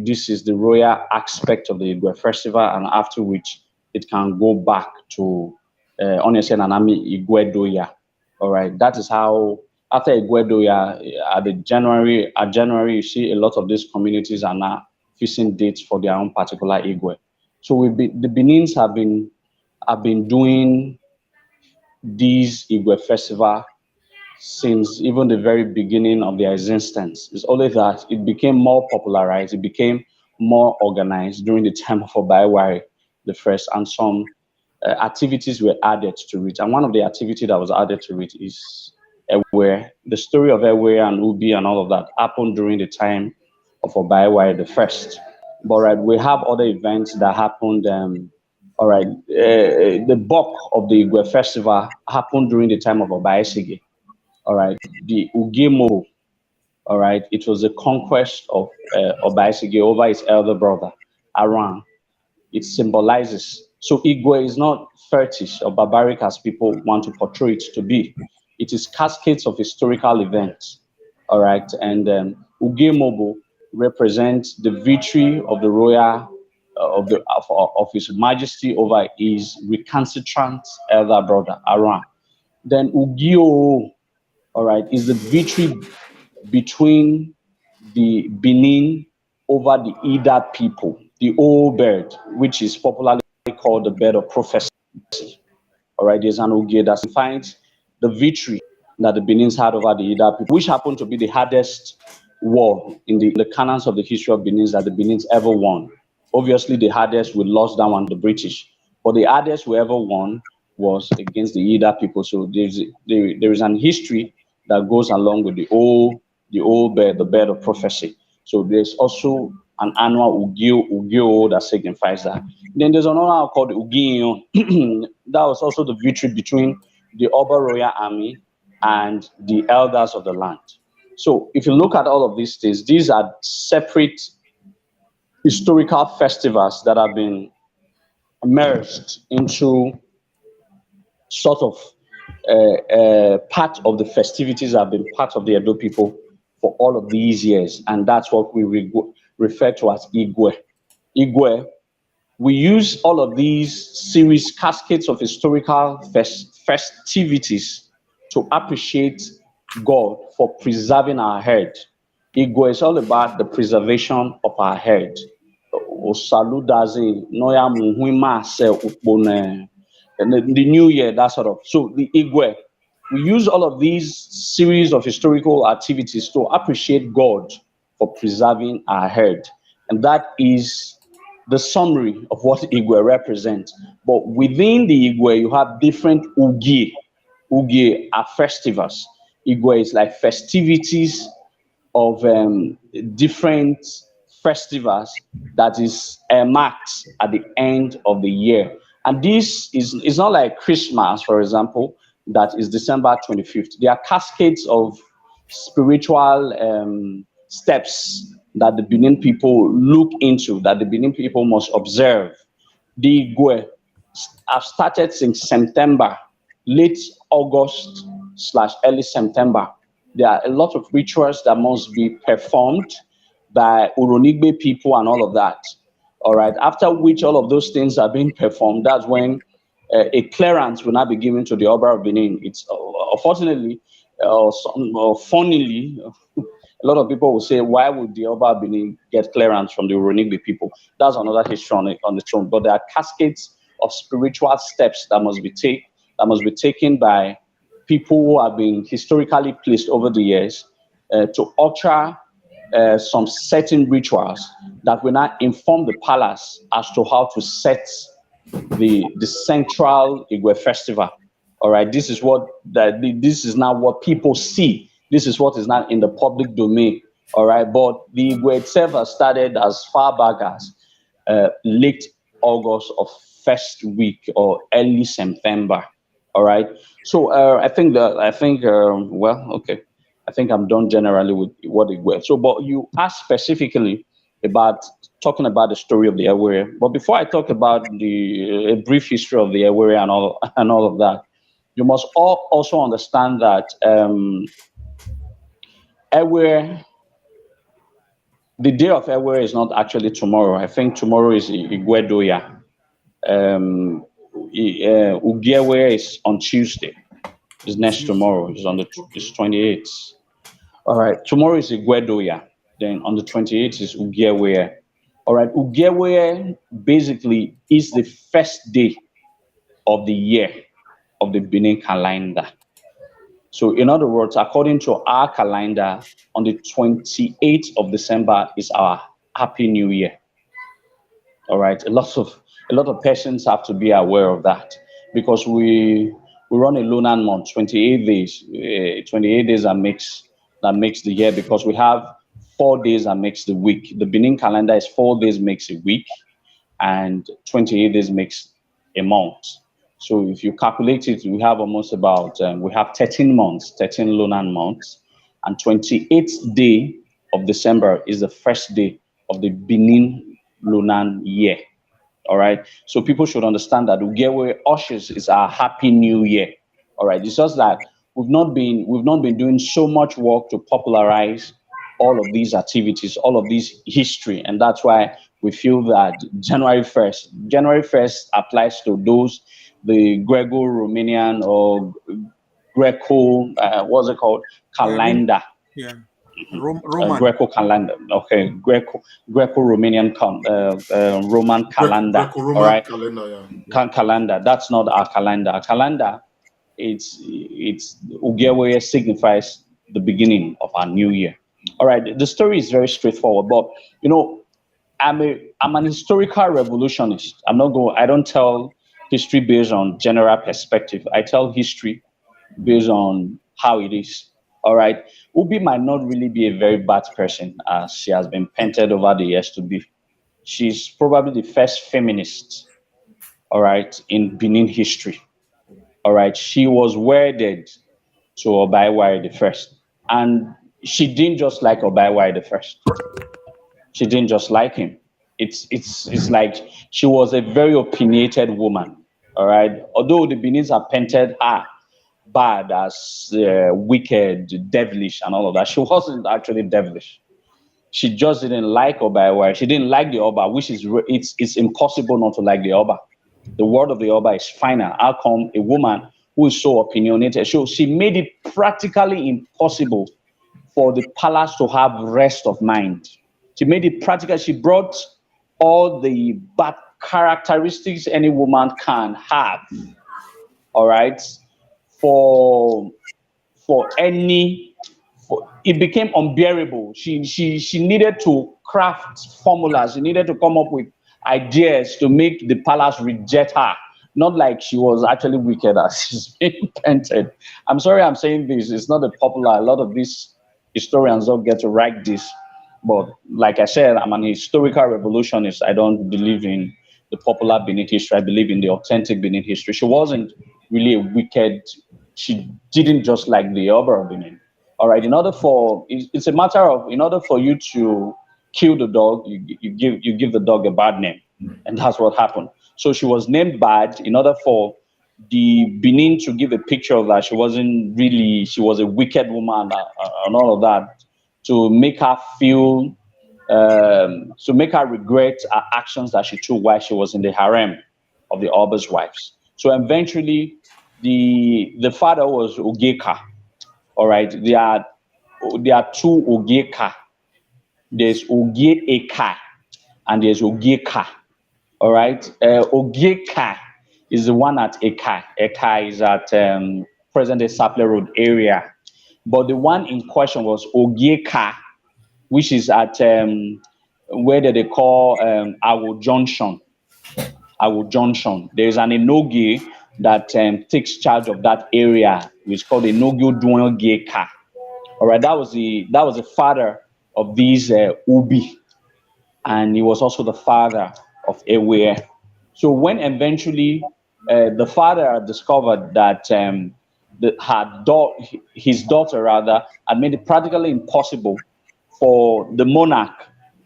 This is the royal aspect of the Igue festival, and after which it can go back to Onese Nanami Igue Doya. All right, that is how after Igue Doya at January, you see a lot of these communities are now fixing dates for their own particular Igue. So the Benins have been doing these Igue festival since even the very beginning of their existence. It's only that it became more popularized, it became more organized during the time of Obaiwai the first, and some activities were added to it. And one of the activities that was added to it is Ewe. The story of Ewe and Ubi and all of that happened during the time of Obaiwai the first. But right, we have other events that happened. All right, the bulk of the Igue festival happened during the time of Obaisige. All right, the Ugemo, all right, it was the conquest of Obaisige over his elder brother, Aran. It symbolizes, so Igue is not fetish or barbaric as people want to portray it to be. It is cascades of historical events, all right, and Ugemobo represents the victory of the royal, of His Majesty over his recalcitrant elder brother, Aran. Then Ugio, all right, is the victory between the Benin over the Ida people, the old bird, which is popularly called the bird of prophecy. All right, there's an Ugie that defines the victory that the Benins had over the Ida people, which happened to be the hardest war in the canons of the history of Benin that the Benins ever won. Obviously, the hardest we lost that one, the British, but the hardest we ever won was against the Ida people. So there is an history that goes along with the old bird, the bird of prophecy. So there's also an annual Ugio that signifies that. Then there's another called Ugio. That was also the victory between the Oba Royal Army and the elders of the land. So if you look at all of these things, these are separate historical festivals that have been merged into sort of part of the festivities that have been part of the Edo people for all of these years, and that's what we refer to as Igue. Igue, we use all of these series, cascades of historical festivities to appreciate God for preserving our herd. Igue is all about the preservation of our herd. And the new year, that sort of. So the Igue, we use all of these series of historical activities to appreciate God for preserving our herd. And that is the summary of what Igue represents. But within the Igue, you have different Ugie. Ugie are festivals. Igue is like festivities of different festivals that is marked at the end of the year. And this is not like Christmas, for example, that is December 25th. There are cascades of spiritual steps that the Benin people look into, that the Benin people must observe. The Igue have started since September, late August / early September. There are a lot of rituals that must be performed by Uronigbe people and all of that. All right. After which all of those things are being performed, that's when a clearance will now be given to the Oba of Benin. It's unfortunately, funnily, a lot of people will say, why would the Oba of Benin get clearance from the Uronigbe people? That's another history on its own. But there are cascades of spiritual steps that must be taken by people who have been historically placed over the years to usher some certain rituals that will now inform the palace as to how to set the central Igue festival. All right, this is this is now what people see. This is what is not in the public domain. All right, but the Igue itself has started as far back as late August of first week or early September. All right, so I think okay, I think I'm done generally with what it was. So, but you asked specifically about talking about the story of the Ague. But before I talk about a brief history of the Ague and all of that, you must also understand that Ague, the day of Ague is not actually tomorrow. I think tomorrow is Iguedoya. Ugewe is on Tuesday. It's next tomorrow. It's on it's 28th. All right. Tomorrow is Iguedoya. Then on the 28th is Ugewe. All right. Ugewe basically is the first day of the year of the Benin calendar. So in other words, according to our calendar, on the 28th of December is our Happy New Year. All right. A lot of persons have to be aware of that because we run a lunar month, 28 days. 28 days that makes the year because we have 4 days that makes the week. The Benin calendar is 4 days makes a week and 28 days makes a month. So if you calculate it, we have almost about, we have 13 months, 13 lunar months, and 28th day of December is the first day of the Benin lunar year. All right. So people should understand that Ugewe ushers is our Happy New Year. All right. It's just that we've not been doing so much work to popularize all of these activities, all of this history, and that's why we feel that January 1st applies to those the Greco-Romanian or Greco what's it called calendar. Yeah. Roman. Greco calendar. Okay, Greco-Romanian Roman calendar. Greco-Roman all right, calendar. Yeah. Calendar. That's not our calendar. Our calendar, it's Ugewe signifies the beginning of our new year. All right. The story is very straightforward, but I'm an historical revolutionist. I don't tell history based on general perspective. I tell history based on how it is. All right. Ubi might not really be a very bad person as she has been painted over the years to be. She's probably the first feminist, all right, in Benin history. All right. She was wedded to Obaiwai the first. And she didn't just like Obaiwai the first. She didn't just like him. It's like she was a very opinionated woman. All right. Although the Benin's have painted her bad as wicked, devilish, and all of that, she wasn't actually devilish. She just didn't like Obaiwai. She didn't like the Oba, which is it's impossible not to like the Oba. The word of the Oba is final. How come a woman who is so opinionated? So she made it practically impossible for the palace to have rest of mind. She made it practical. She brought all the bad characteristics any woman can have. All right, it became unbearable. She needed to craft formulas. She needed to come up with ideas to make the palace reject her. Not like she was actually wicked as she's being painted. I'm sorry I'm saying this. It's not a popular. A lot of these historians don't get to write this. But like I said, I'm an historical revolutionist. I don't believe in the popular Benin history. I believe in the authentic Benin history. She wasn't really a wicked. She didn't just like the Oba of Benin. All right. It's a matter of, in order for you to kill the dog, you give the dog a bad name, and that's what happened. So she was named bad in order for the Benin to give a picture of that. She was a wicked woman and all of that, to make her feel, to make her regret her actions that she took while she was in the harem of the Oba's wives. So eventually, the father was Ogeka. All right, there are two Ogeka. There's Ogeka and there's Ogeka. All right, Ogeka is the one at Eka. Eka is at present-day Sapler Road area. But the one in question was Ogeka, which is at where they call Ague Junction. Ague Junction. There is an Enogie that takes charge of that area. It's called Enogie Duongeka. All right, that was the father of these Ubi, and he was also the father of Ewe. So when eventually the father discovered that his daughter rather had made it practically impossible for the monarch,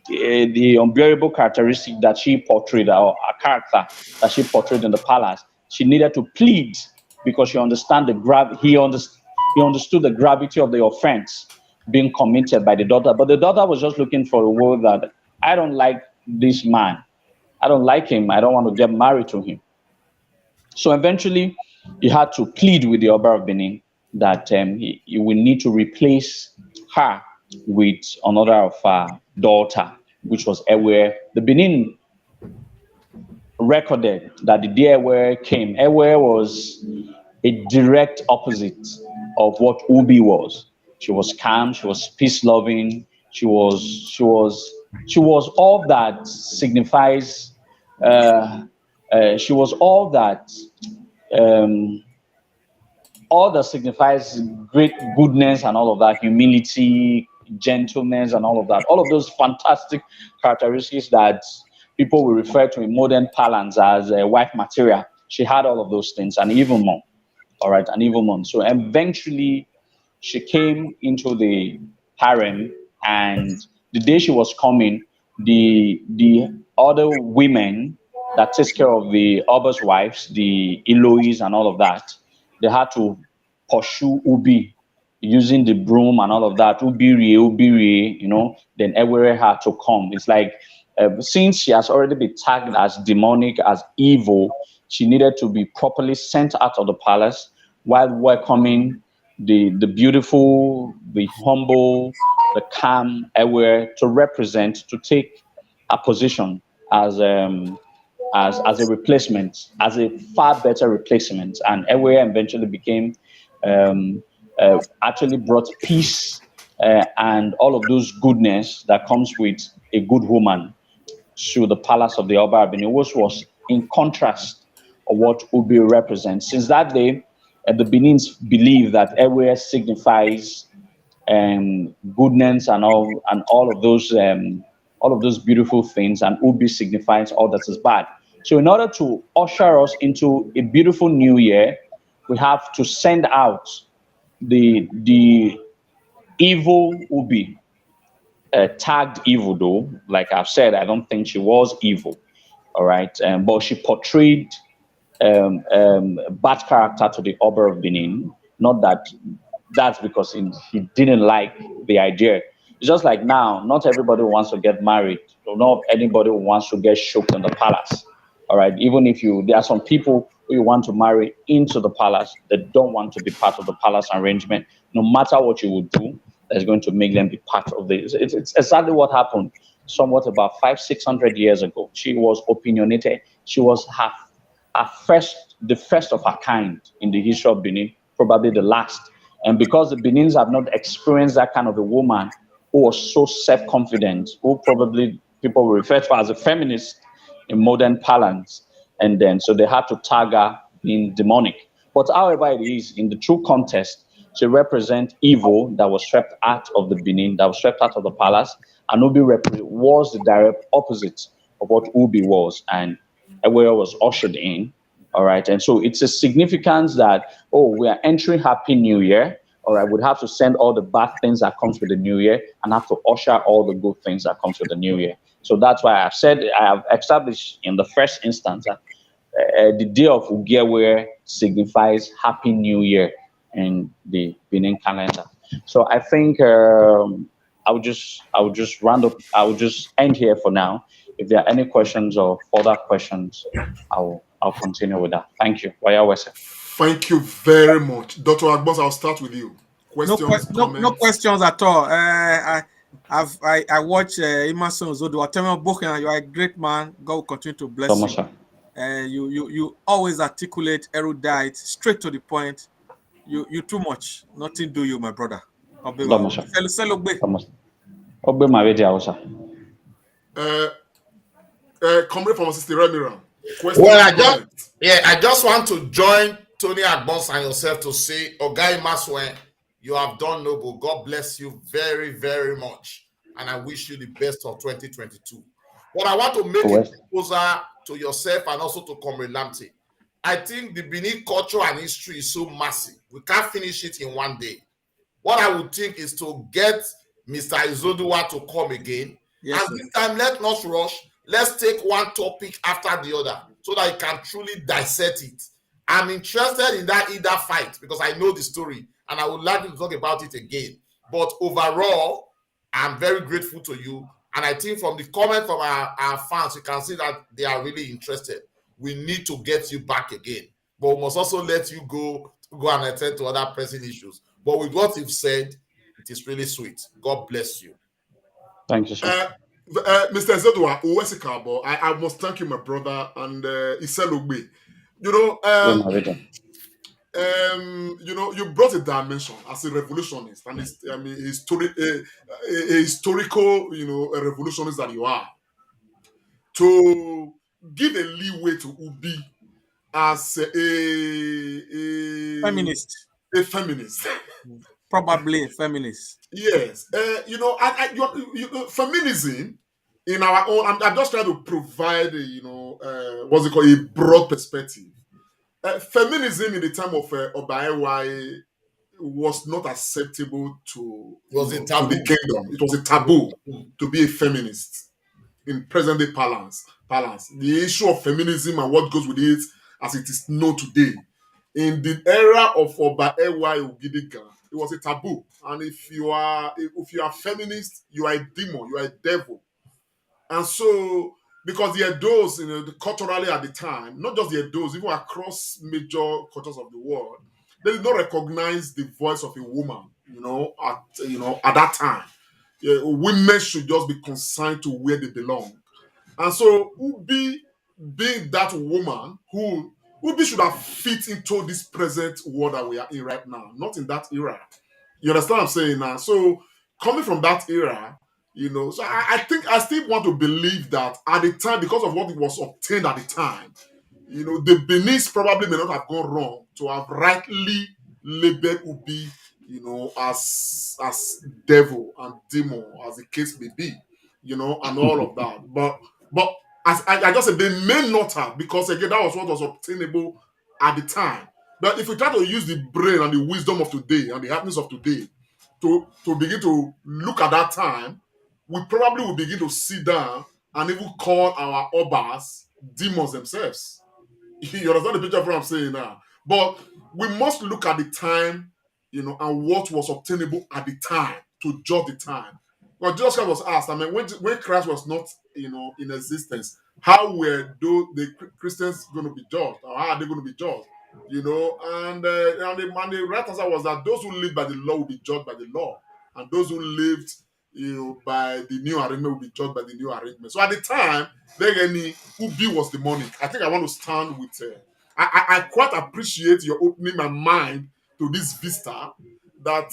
the unbearable characteristic that she portrayed, or a character that she portrayed in the palace, she needed to plead because he understood the gravity of the offense being committed by the daughter. But the daughter was just looking for a word that, I don't like this man. I don't like him. I don't want to get married to him. So eventually, he had to plead with the Oba of Benin that he will need to replace her with another of her daughter, which was Ewe. The Benin recorded that the day Ewe came, Ewe was a direct opposite of what Ubi was. She was calm, she was peace-loving, she was all that signifies. She was all that signifies great goodness and all of that, humility, gentleness, and all of that. All of those fantastic characteristics that people will refer to in modern parlance as wife material. She had all of those things and even more. All right, and even more. So eventually, she came into the harem, and the day she was coming, the other women that takes care of the Oba's wives, the Elois and all of that, they had to pursue Ubi using the broom and all of that. Ubiri, then everywhere had to come. It's like, since she has already been tagged as demonic, as evil, she needed to be properly sent out of the palace while welcoming the beautiful, the humble, the calm Ewe to represent, to take a position as a replacement, as a far better replacement. And Ewe eventually became, actually brought peace and all of those goodness that comes with a good woman to the palace of the Oba Abini, which was in contrast of what Ubi represents. Since that day, the Benins believe that Ewe signifies goodness and all of those beautiful things, and Ubi signifies all that is bad. So in order to usher us into a beautiful new year, we have to send out the evil Ubi, tagged evil though. Like I've said, I don't think she was evil, all right, but she portrayed bad character to the Oba of Benin. Not that's because he didn't like the idea. It's just like now, not everybody wants to get married. Not anybody wants to get shooked in the palace. All right. Even if there are some people who you want to marry into the palace that don't want to be part of the palace arrangement. No matter what you would do, that's going to make them be part of this. It's exactly what happened somewhat about 500-600 years ago. She was opinionated. She was the first of her kind in the history of Benin, probably the last. And because the Benins have not experienced that kind of a woman who was so self-confident, who probably people will refer to as a feminist in modern parlance, and then so they had to tag her being demonic. But however it is, in the true context, she represents evil that was swept out of the Benin, that was swept out of the palace, and Ubi was the direct opposite of what Ubi was, and Ewe was ushered in. All right, and so it's a significance that, we are entering Happy New Year. All right, we'd have to send all the bad things that comes with the new year and have to usher all the good things that comes with the new year. So that's why I have established in the first instance that the day of Ugewe signifies Happy New Year in the Benin calendar. So I think I would just round up. I will just end here for now. If there are any questions or further questions, I'll continue with that. Thank you. Thank you very much. Dr. Agbos, I'll start with you. Questions, comments? No questions at all. I watch Emerson Zodo. You are a great man. God will continue to bless you. You always articulate, erudite, straight to the point. You too much. Nothing do you, my brother. Comrade from Sister Remira. Question Well, comment. I just want to join Tony Agbons and yourself to say, Ogai Maswen, you have done noble. God bless you very, very much. And I wish you the best of 2022. But I want to make a proposal to yourself and also to Comrade Lamptey. I think the Benin culture and history is so massive. We can't finish it in one day. What I would think is to get Mr. Izodua to come again. Yes, and this time, let's not rush. Let's take one topic after the other so that you can truly dissect it. I'm interested in that either fight because I know the story and I would like to talk about it again. But overall, I'm very grateful to you. And I think from the comment from our fans, you can see that they are really interested. We need to get you back again. But we must also let you go and attend to other pressing issues. But with what you've said, it is really sweet. God bless you. Thank you, sir. Mr. Zedwa, I must thank you, my brother, and Iselugbe. You you brought a dimension as a revolutionist, and a historical, a revolutionist that you are. To give a leeway to Ubi as a feminist. A feminist. Probably a feminist. Yes. Feminism in our own, I'm just trying to provide, what's it called, a broad perspective. Feminism in the time of Obaewa was not acceptable to the kingdom. It was a taboo to be a feminist in present-day balance. The issue of feminism and what goes with it as it is known today. In the era of Obaewa Ugidiga, it was a taboo. And if you are feminist, you are a demon, you are a devil. And so, because the Edos, culturally at the time, not just the Edos, even across major cultures of the world, they did not recognize the voice of a woman, at that time. Women should just be consigned to where they belong. And so, Ubi, being that woman Ubi should have fit into this present world that we are in right now, not in that era. You understand what I'm saying now? So, coming from that era, so I think I still want to believe that at the time, because of what it was obtained at the time, the Benis probably may not have gone wrong to have rightly labeled Ubi, as devil and demon, as the case may be, and all of that. But as I just said, they may not have, because again, that was what was obtainable at the time. But if we try to use the brain and the wisdom of today and the happiness of today to begin to look at that time, we probably will begin to sit down and even call our obas demons themselves. You understand the picture of what I'm saying now? But we must look at the time, and what was obtainable at the time to judge the time. But Jesus Christ was asked, when Christ was not, in existence, how were the Christians going to be judged? Or how are they going to be judged? And the right answer was that those who live by the law will be judged by the law, and those who lived, by the new arrangement will be judged by the new arrangement. So at the time, Ubi was demonic. I think I want to stand with. I quite appreciate your opening my mind to this vista that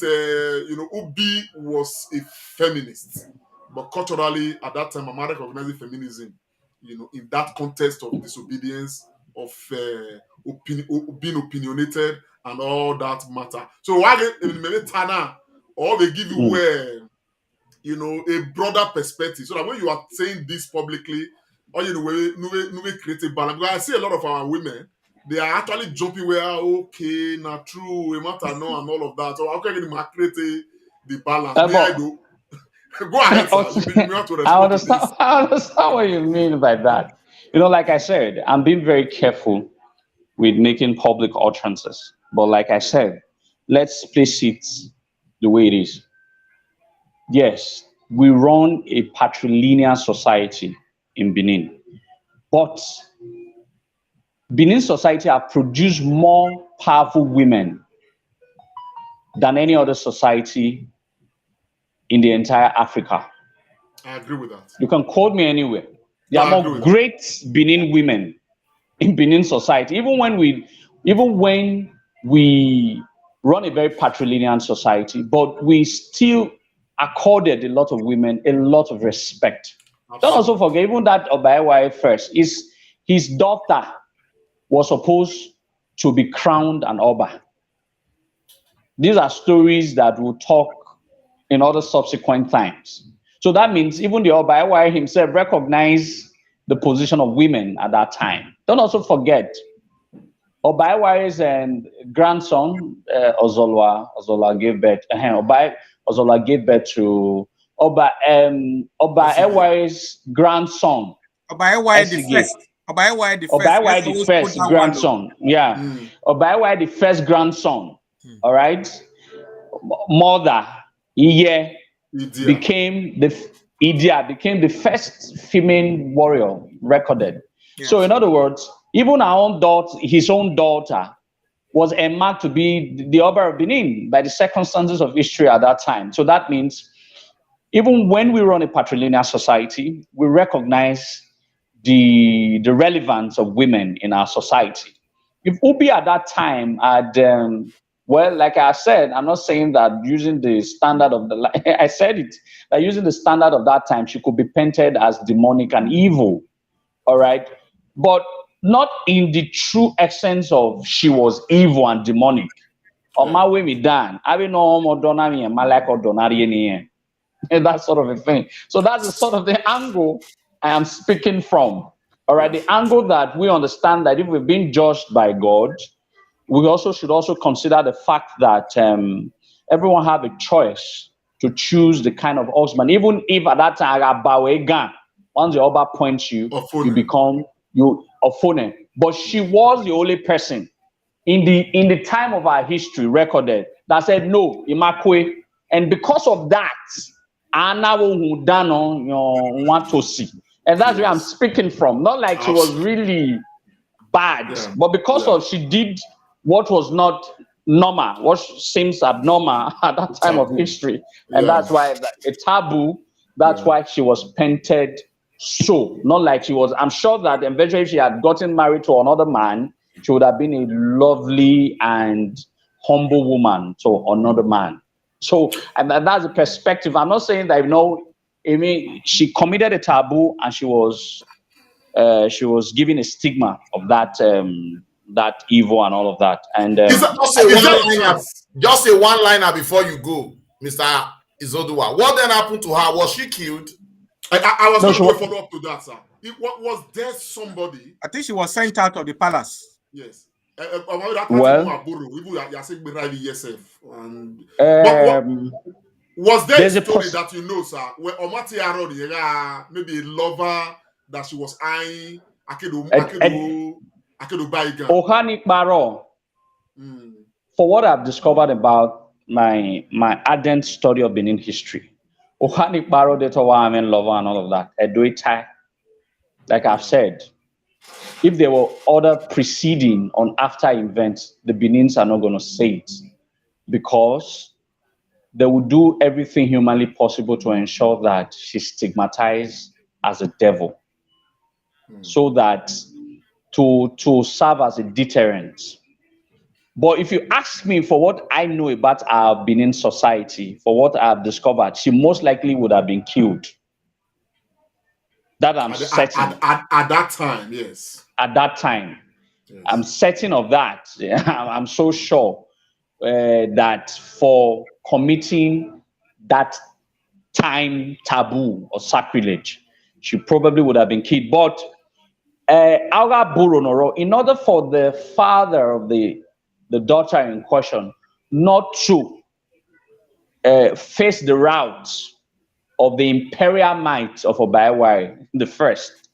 Ubi was a feminist, but culturally at that time, I'm not recognizing feminism, in that context of disobedience, of being opinionated and all that matter. So why maybe Tana or they give you a broader perspective, so that when you are saying this publicly, or create a balance. Because I see a lot of our women, they are actually jumping where okay, not true, we matter no, and all of that. So how can you create the balance? Go ahead, sir. You have to respond I understand. to this. I understand what you mean by that. Like I said, I'm being very careful with making public utterances. But like I said, let's place it the way it is. Yes, we run a patrilineal society in Benin, but Benin society have produced more powerful women than any other society in the entire Africa. I agree with that. You can quote me anywhere. There are more great Benin women in Benin society. Even when we run a very patrilineal society, but we still accorded a lot of women a lot of respect. Absolutely. Don't also forget, even that Obaewa first, his his daughter was supposed to be crowned an Oba. These are stories that we'll talk in other subsequent times. So that means even the Oba Igue himself recognized the position of women at that time. Don't also forget, Oba Igue's grandson, Ozolwa gave birth. Ozolwa gave birth to Oba Igue's grandson. Oba Igue the first. Oba Igue the first grandson. Yeah. Oba Igue the first grandson. All right. Mother Igue became the first female warrior recorded. Yes. So in other words, even his own daughter was earmarked to be the Oba of Benin by the circumstances of history at that time. So that means even when we run a patrilineal society, we recognize the relevance of women in our society. If Ubi at that time had, well, like I said, I'm not saying that using the standard of I said it, that using the standard of that time, she could be painted as demonic and evil, all right? But not in the true essence of she was evil and demonic. On my way, me dan. I don't know more donami and malak or donari and that sort of a thing. So that's the sort of the angle I am speaking from. All right, the angle that we understand that if we've been judged by God, we also should also consider the fact that everyone have a choice to choose the kind of husband. Even if at that time, once the Oba points you, you become opponent. But she was the only person in the time of our history recorded that said no, Imakwe. And because of that, Anna will done on your want to see. And that's where I'm speaking from. Not like she was really bad, but because of she did what was not normal, what seems abnormal at that time of history. And that's why a taboo, that's why she was painted so. Not like she was, I'm sure that eventually if she had gotten married to another man, she would have been a lovely and humble woman to another man. So, and that's the perspective. I'm not saying that, I mean, she committed a taboo and she was given a stigma of that that evil and all of that. And just a one-liner before you go, Mr. Izodua. What then happened to her? Was she killed? I was going to follow up to that, sir. Was there somebody? I think she was sent out of the palace. Yes. Was there a story that you know, sir, where Omati Aaron, maybe a lover that she was eyeing, Akedo Baigan? Ohani Baro. For what I've discovered about my ardent study of Benin history, Ohani Baro, the Tawaman lover and all of that, Edoitai, like I've said, if there were other preceding or after events, the Benins are not going to say it because they will do everything humanly possible to ensure that she's stigmatized as a devil, so that to serve as a deterrent. But if you ask me for what I know about our Benin society, for what I've discovered, she most likely would have been killed. That I'm certain. At that time, yes. At that time. Yes. I'm certain of that. I'm so sure that for committing that time taboo or sacrilege, she probably would have been killed. But in order for the father of the daughter in question not to face the route of the imperial might of Oba the first,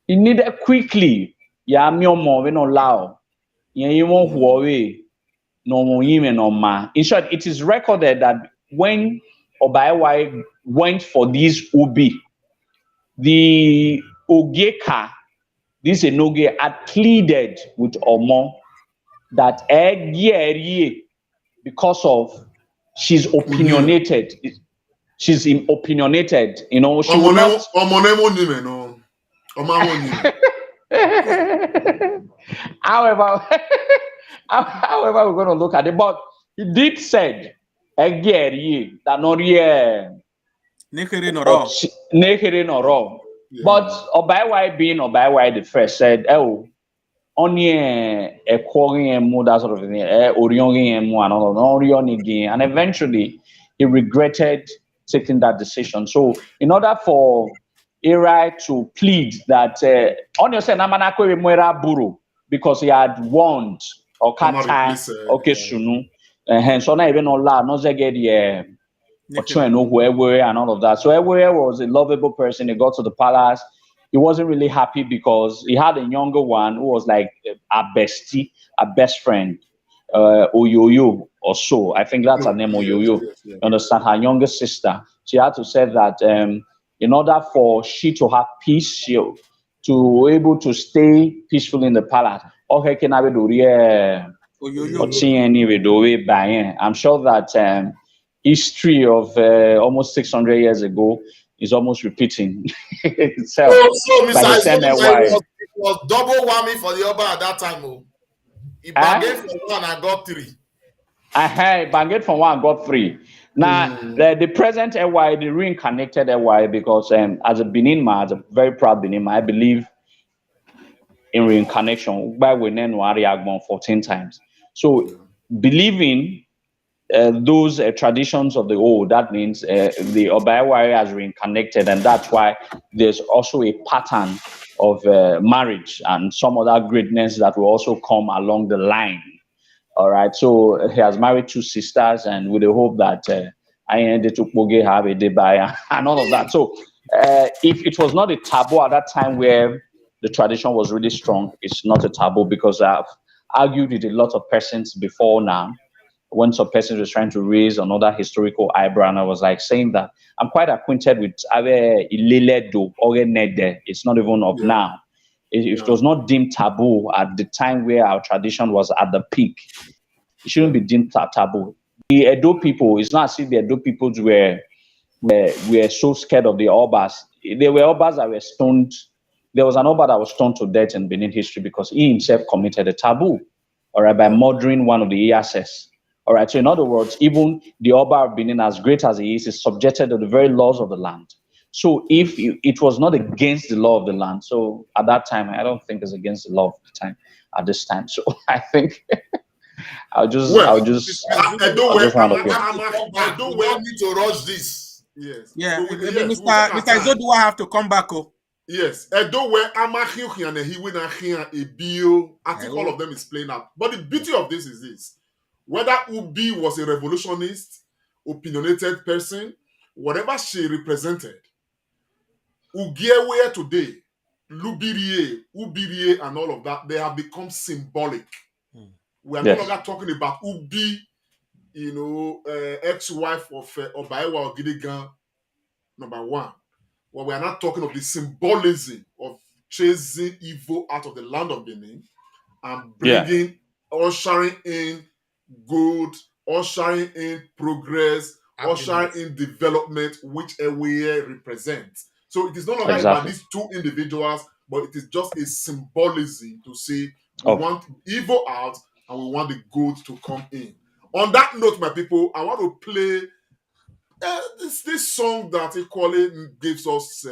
he needed quickly in short, it is recorded that when Oba went for this Ubi, the Ogeka, this Enoge, had pleaded with Omo that because of she's opinionated. She's opinionated, she will not... However, we're going to look at it. But he did said, that not But Obaiwai being Obaiwai the first said, oh, only a calling and more that sort of thing, Oriongi and more, and eventually he regretted taking that decision. So, in order for Eri to plead that Onyo said Namanako Muera Buru because he had warned or Kata okay Sunu, hence on even on La Nozegedi whoever and all of that. So Ewe was a lovable person. He got to the palace. He wasn't really happy because he had a younger one who was like a bestie, a best friend, Oyoyo or so. I think that's her name, Oyoyo. You understand? Her younger sister. She had to say that in order for she to have peace, to able to stay peaceful in the palace, I'm sure that history of almost 600 years ago is almost repeating itself. So it was double whammy for the Oba at that time. Oh. He bargained for one and got three. Bargained for one and got three. Now, the present EY, the reincarnated EY, because as a Benin man, as a very proud Benin man, I believe in reincarnation. By we name 14 times. So, believing those traditions of the old, that means the Obaiwari has reincarnated, and that's why there's also a pattern of marriage and some other greatness that will also come along the line. All right, so he has married 2 sisters, and with the hope that I ended to have a debay and all of that. So if it was not a taboo at that time where the tradition was really strong, it's not a taboo, because I've argued with a lot of persons before now. When some person was trying to raise another historical eyebrow, and I was like saying that I'm quite acquainted with it's not even of now. It was not deemed taboo at the time where our tradition was at the peak. It shouldn't be deemed taboo. The Edo people, it's not as if the Edo people were so scared of the Obas. There were Obas that were stoned. There was an Oba that was stoned to death in Benin history because he himself committed a taboo, all right, by murdering one of the Iyases. All right, so in other words, even the Oba of Benin, as great as he is subjected to the very laws of the land. So if it was not against the law of the land, so at that time, I don't think it's against the law of the time at this time. So I think I don't want me to rush this. Yes. Yeah, Mr. Izo, do I have to come back? Oh? Yes. I think all of them is playing out. But the beauty of this is this. Whether Ubi was a revolutionist, opinionated person, whatever she represented, Ugewe today, Lubirie, Ubirie, and all of that, they have become symbolic. We are no longer talking about Ubi, ex-wife of Obaiwa Ogidigan, number one. Well, we are not talking of the symbolism of chasing evil out of the land of Benin and bringing, ushering in good, ushering in progress, ushering in development, which Ewe represents. So it is no longer about these 2 individuals, but it is just a symbolism to say we want evil out and we want the good to come in. On that note, my people, I want to play this song that equally gives us,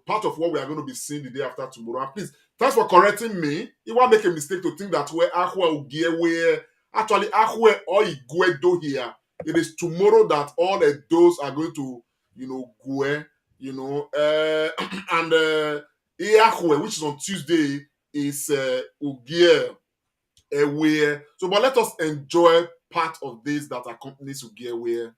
part of what we are going to be seeing the day after tomorrow. And please, thanks for correcting me. You won't make a mistake to think that where Ahua Ugie, where actually Ahue or Igue do here. It is tomorrow that all of those are going to, Gue, and Iahue, which is on Tuesday, is Ugie. So, but let us enjoy part of this that accompanies Ugie. Yeah.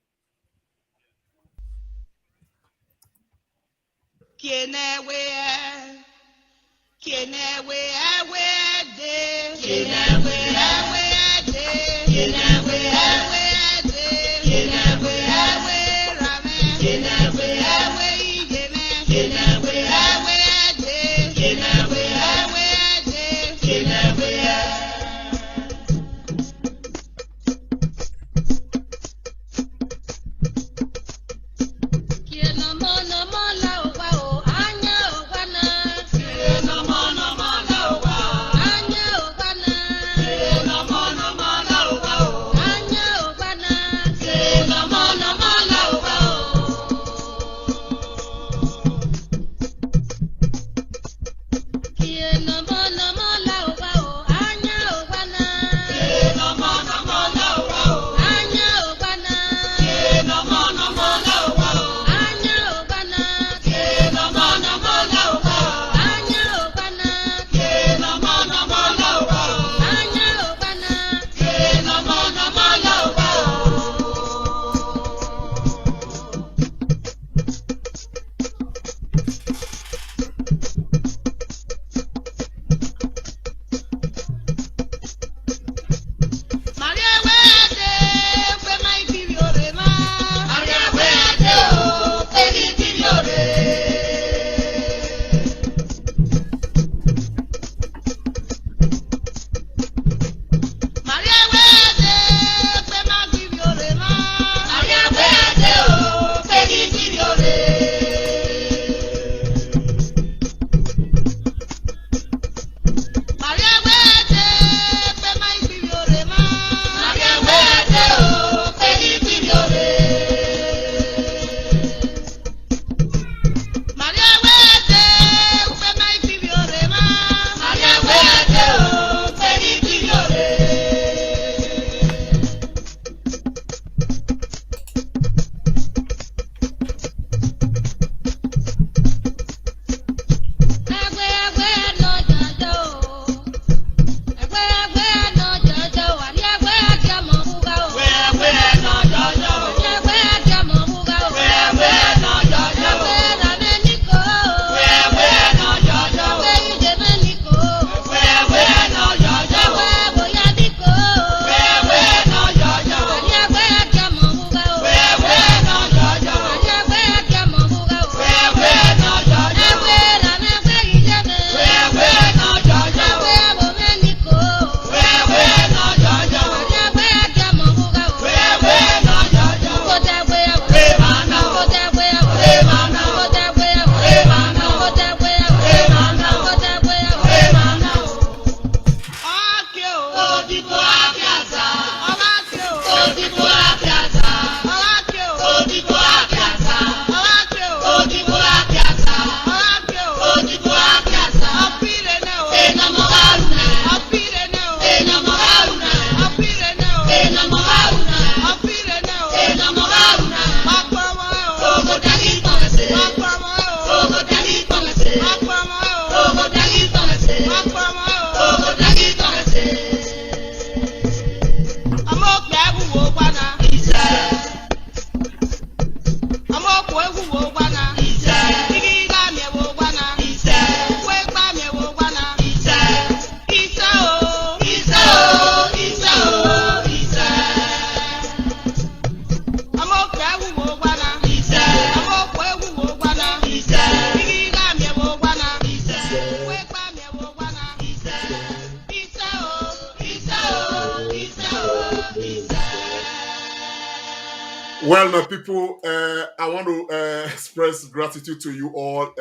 Well, my people, I want to express gratitude to you all.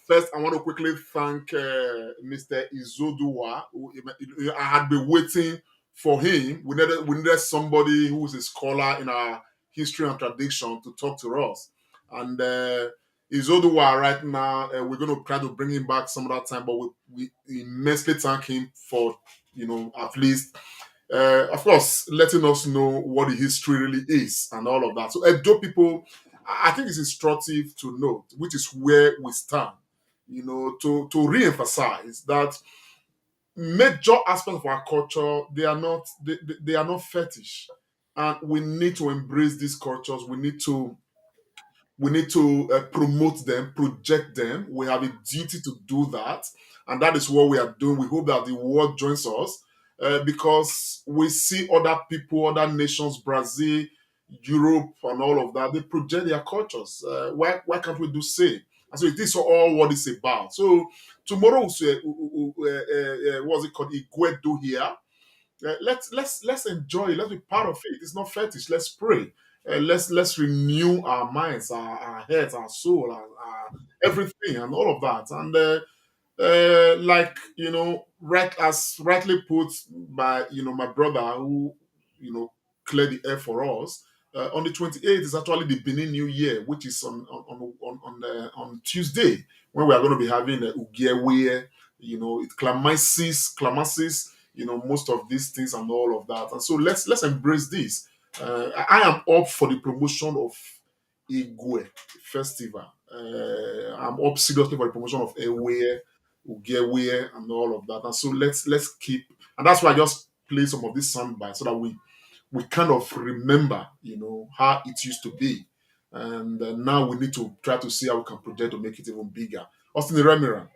First, I want to quickly thank Mr. Izoduwa. I had been waiting for him. We needed somebody who is a scholar in our history and tradition to talk to us. And Izoduwa, right now, we're going to try to bring him back some other time, but we immensely thank him for, at least of course, letting us know what the history really is and all of that. So, Edo people, I think it's instructive to note, which is where we stand, to re-emphasize that major aspects of our culture, they are not fetish. And we need to embrace these cultures. We need to promote them, project them. We have a duty to do that, and that is what we are doing. We hope that the world joins us because we see other people, other nations, Brazil, Europe, and all of that. They project their cultures. Why can't we do same? And so it is all what it's about. So tomorrow, what's it called? Igue do here. Let's enjoy it. Let's be part of it. It's not fetish. Let's pray. Let's renew our minds, our heads, our soul, our everything, and all of that. And as rightly put by my brother who cleared the air for us. On the 28th is actually the Benin New Year, which is on Tuesday, when we are going to be having Ugie, it clamasses, most of these things and all of that. And so let's embrace this. I am up for the promotion of Igue Festival. I'm up seriously for the promotion of Ewe, Ugewe, and all of that. And so let's keep, and that's why I just play some of these sound bites so that we kind of remember, how it used to be. And now we need to try to see how we can project to make it even bigger. Austin Remiran.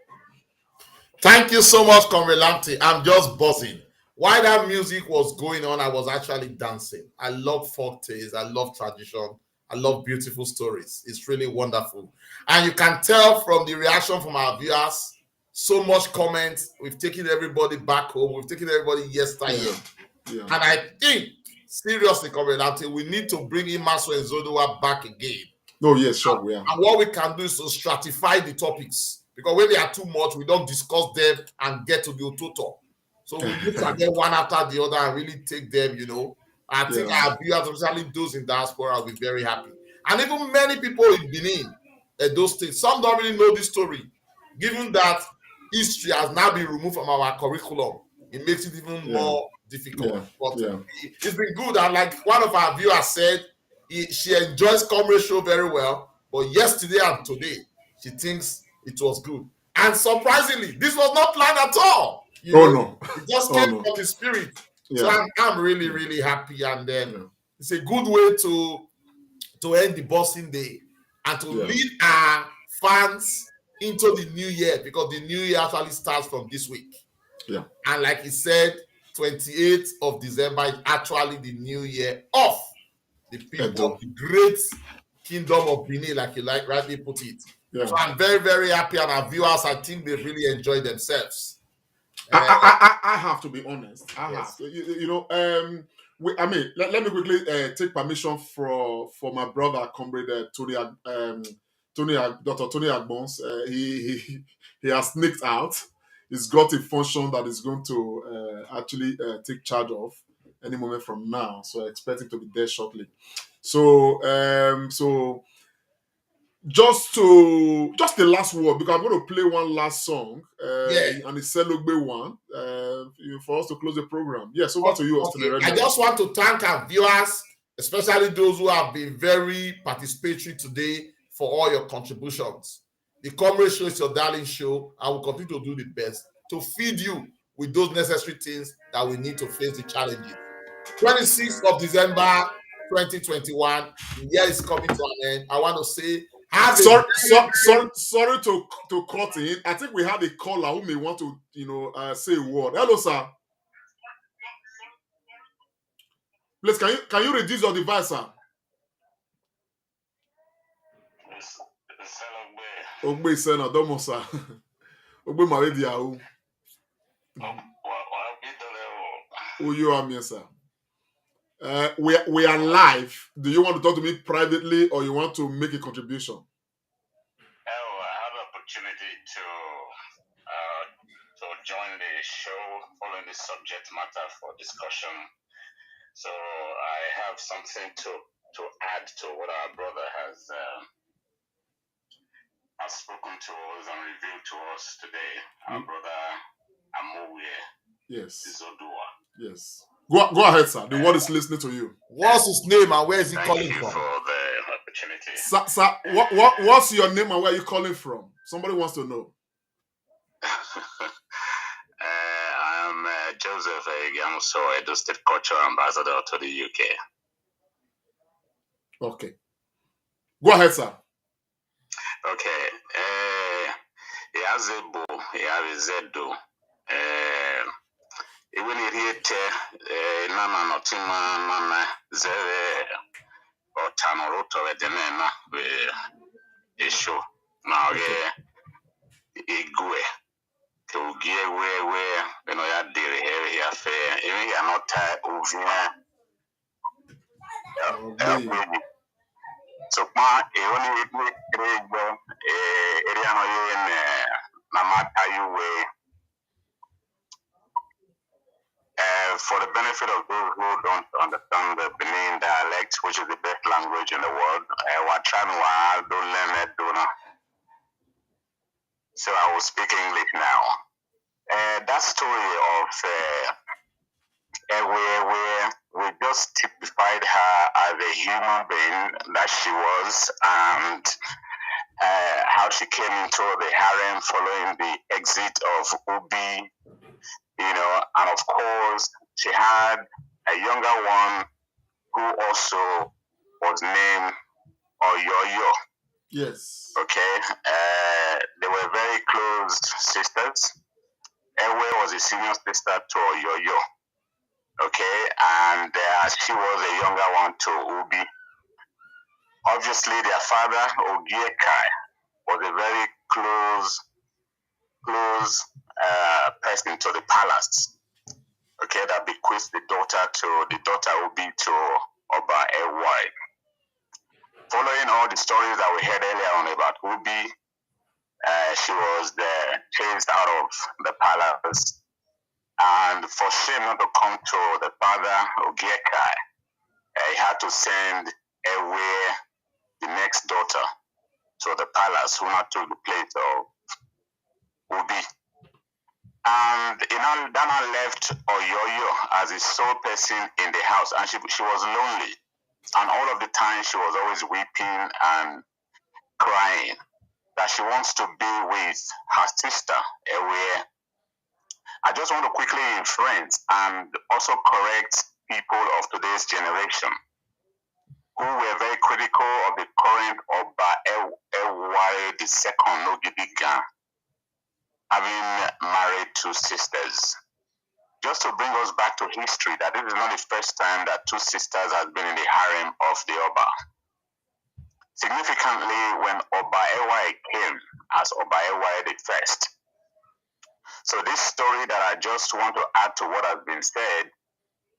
Thank you so much, Comrade Lamptey. I'm just buzzing. While that music was going on, I was actually dancing. I love folk tales. I love tradition. I love beautiful stories. It's really wonderful. And you can tell from the reaction from our viewers, so much comments. We've taken everybody back home. We've taken everybody yesterday. Yeah. And I think, seriously, Comrade Lamptey, we need to bring Imaso and Zodua back again. Oh, yes, sure, we are. And what we can do is to stratify the topics. Because when they are too much, we don't discuss them and get to the Tutu. So we look at them one after the other and really take them, I think our viewers, especially those in diaspora, will be very happy. And even many people in Benin, those states, some don't really know this story. Given that history has now been removed from our curriculum, it makes it even more difficult. But it's been good. And like one of our viewers said, she enjoys Comrade Show very well. But yesterday and today, she thinks it was good. And surprisingly, this was not planned at all. No. It just came from the spirit. Yeah. So I'm really, really happy. And it's a good way to end the bossing day and to lead our fans into the new year, because the new year actually starts from this week. Yeah. And like he said, 28th of December is actually the new year of the people of the great kingdom of Benin, like you rightly put it. Yeah. So I'm very, very happy, and our viewers, I think they really enjoyed themselves. I have to be honest. I have to. Let me quickly take permission for my brother, Comrade Dr. Tony Agbons. He has sneaked out. He's got a function that is going to actually take charge of any moment from now. So I expect him to be there shortly. So just the last word, because I'm going to play one last song, and it's Selogbe one for us to close the program. Yes, over to you, Austin. I just want to thank our viewers, especially those who have been very participatory today, for all your contributions. The Comrade Show is your darling show. I will continue to do the best to feed you with those necessary things that we need to face the challenges. 26th of December 2021, the year is coming to an end. I want to say, sorry to cut in. I think we have a caller who may want to say a word. Hello, sir. Please, can you reduce your device, sir? Ogbe Sena, domo sir. Ogbe Maredi Ahu. You are me, sir. We are live. Do you want to talk to me privately or you want to make a contribution? Oh, I have the opportunity to join the show following the subject matter for discussion. So I have something to add to what our brother has spoken to us and revealed to us today. Our brother Ague. Yes. Zodua. Yes. Go ahead, sir. The world is listening to you. What's his name and where is he Thank calling you from? for the opportunity. Sir, what's your name and where are you calling from? Somebody wants to know. I am Joseph Igue. I'm also Edo State Cultural Ambassador to the UK. Okay. Go ahead, sir. Okay. Yazebo, Yavizedo. Even if Nana Notima Nana Zere or Tanoroto Edenena issue. Now, Igue. To get where you know ya did here fair. Even you are not tired of so my only area no in Namata you way. For the benefit of those who don't understand the Benin dialect, which is the best language in the world, don't learn it, so I will speak English now. That story of where we just typified her as a human being that she was, and how she came into the harem following the exit of Ubi, and of course she had a younger one who also was named Oyoyo. Yes. Okay, they were very close sisters. Ewe was a senior sister to Oyoyo. Okay, and she was a younger one to Ubi. Obviously, their father, Ogiekai, was a very close person to the palace. Okay, that bequeathed the daughter Ubi to Oba Ewe. Following all the stories that we heard earlier on about Ubi, she was chased out of the palace. And for shame not to come to the father, Ogiekai, he had to send away the next daughter to the palace, who now took the place of Ubi. And Dana left Oyoyo as the sole person in the house, and she was lonely. And all of the time she was always weeping and crying that she wants to be with her sister, Ewe. I just want to quickly inference and also correct people of today's generation who were very critical of the current Oba Ewe II Nogidiga having married two sisters. Just to bring us back to history, that this is not the first time that two sisters have been in the harem of the Oba. Significantly, when Oba Ewe came as Oba Ewe I, so this story that I just want to add to what has been said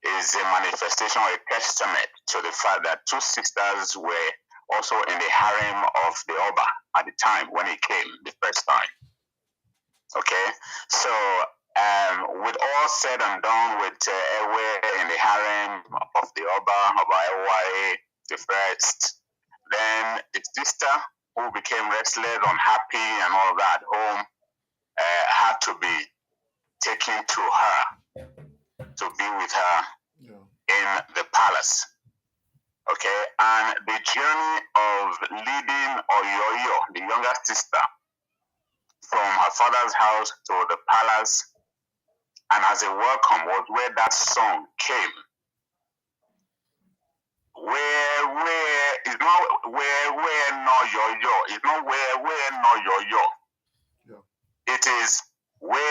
is a manifestation or a testament to the fact that two sisters were also in the harem of the Oba at the time when he came the first time. Okay, so with all said and done with Ewe in the harem of the Oba Ewe the first, then the sister who became restless, unhappy, and all that home had to be taken to her to be with her in the palace. Okay, and the journey of leading Oyoyo, the younger sister, from her father's house to the palace, and as a welcome was where that song came. Where is not where no yo-yo. It's not where no yo-yo. Yeah. It is where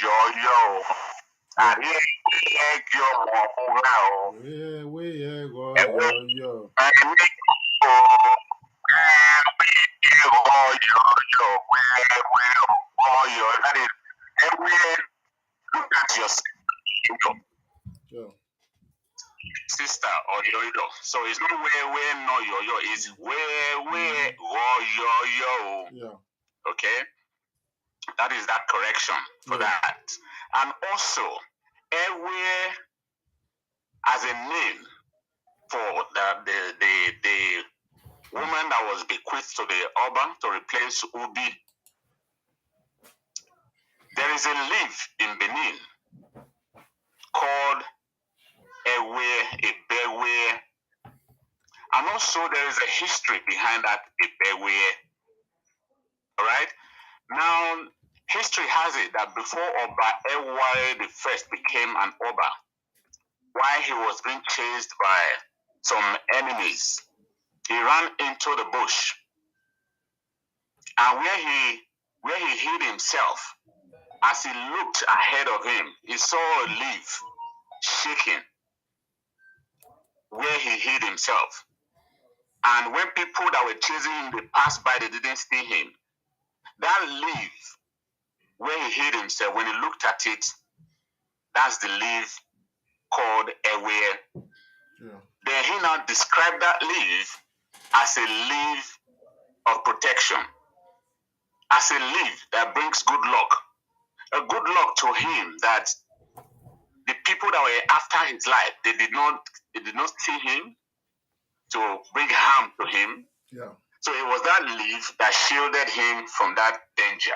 yo-yo. And here yo-yo. That is everywhere. Look at yourself. sister or yo-yo. So it's not where no yo-yo, it's where yo-yo. Yeah. Okay? That is that correction for that. And also, Ewe as a name for the woman that was bequeathed to the Oba to replace Ubi. There is a leaf in Benin called Ebewe, and also there is a history behind that Ebewe. All right. Now, history has it that before Oba Ewe the first became an Oba, while he was being chased by some enemies, he ran into the bush, and where he hid himself, as he looked ahead of him, he saw a leaf shaking where he hid himself. And when people that were chasing him, they passed by, they didn't see him. That leaf where he hid himself, when he looked at it, that's the leaf called Ewe. Then he now described that leaf as a leaf of protection, as a leaf that brings good luck. A good luck to him that the people that were after his life, they did not see him to bring harm to him. Yeah. So it was that leaf that shielded him from that danger.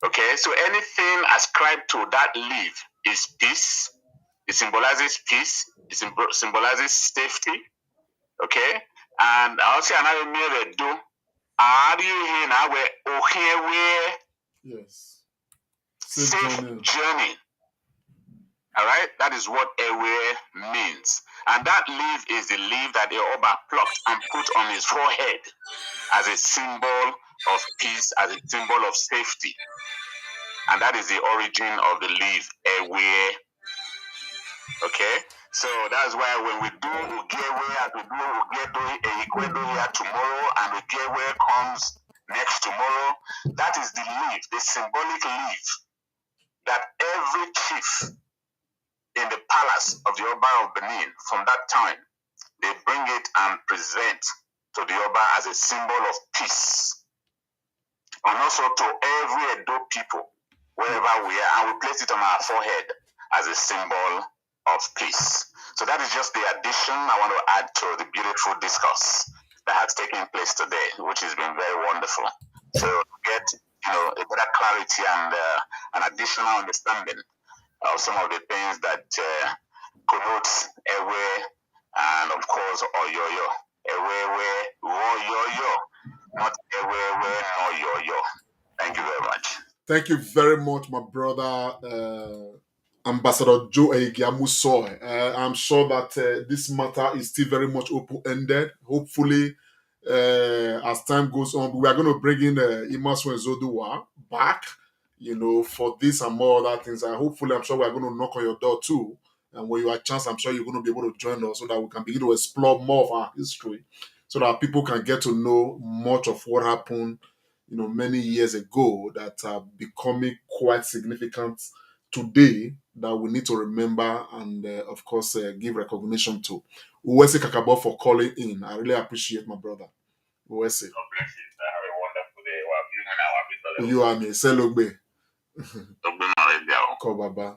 Okay, so anything ascribed to that leaf is peace. It symbolizes peace. It symbolizes safety. Okay, and also another mirror do. Yes. Safe journey. All right, that is what Ewe means. And that leaf is the leaf that the Oba plucked and put on his forehead as a symbol of peace, as a symbol of safety. And that is the origin of the leaf Ewe. Okay, so that's why when we do Ugewe, as we do Ugedo here tomorrow, and Ugewe comes next tomorrow, that is the leaf, the symbolic leaf that every chief in the palace of the Oba of Benin from that time, they bring it and present to the Oba as a symbol of peace. And also to every Edo people, wherever we are, and we place it on our forehead as a symbol of peace. So that is just the addition I want to add to the beautiful discourse that has taken place today, which has been very wonderful. So get a better clarity and an additional understanding of some of the things that connotes Ewe and of course Oyoyo. Ewe, Oyoyo, not Ewe, Oyoyo. Thank you very much. Thank you very much, my brother, Ambassador Joe Ague. I'm sure that this matter is still very much open-ended. Hopefully, as time goes on, we are going to bring in Imaswe Zoduwa back, for this and more other things. And hopefully, I'm sure we are going to knock on your door too. And when you have a chance, I'm sure you're going to be able to join us so that we can begin to explore more of our history, so that people can get to know much of what happened, many years ago, that are becoming quite significant today, that we need to remember and, of course, give recognition to. Uwese Kakabo for calling in. I really appreciate my brother. Uwese. God bless you. Have a wonderful day. You and me. Selogbe. Kobaba.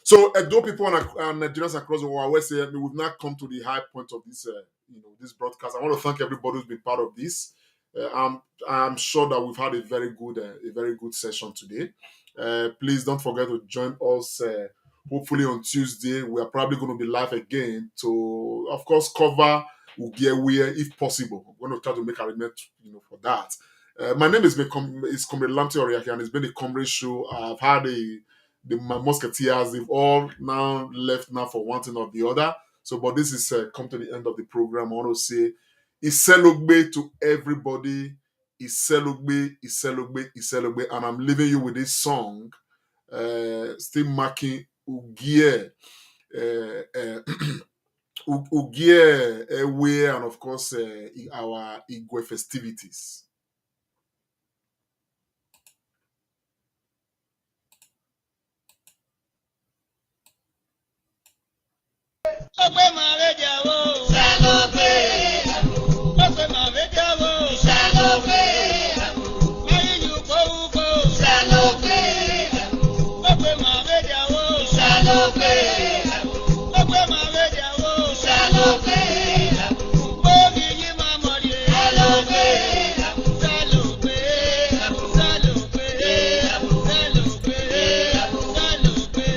So, Edo people and Nigerians across the world, we've now come to the high point of this, this broadcast. I want to thank everybody who's been part of this. I'm sure that we've had a very good session today. Please don't forget to join us. Hopefully on Tuesday, we are probably going to be live again to, of course, cover Ugewe if possible. I'm going to try to make arrangement, for that. My name is Comrade Lamte Oriaki, and it's been a Comrade Show. I've had my musketeers. They've all now left now for one thing or the other. So, but this is come to the end of the program. I want to say, Iselogbe to everybody. Iselogbe, Iselogbe, Iselogbe. And I'm leaving you with this song, still marking Ugie, Ugie Ewe, and of course our Igue festivities. lókè.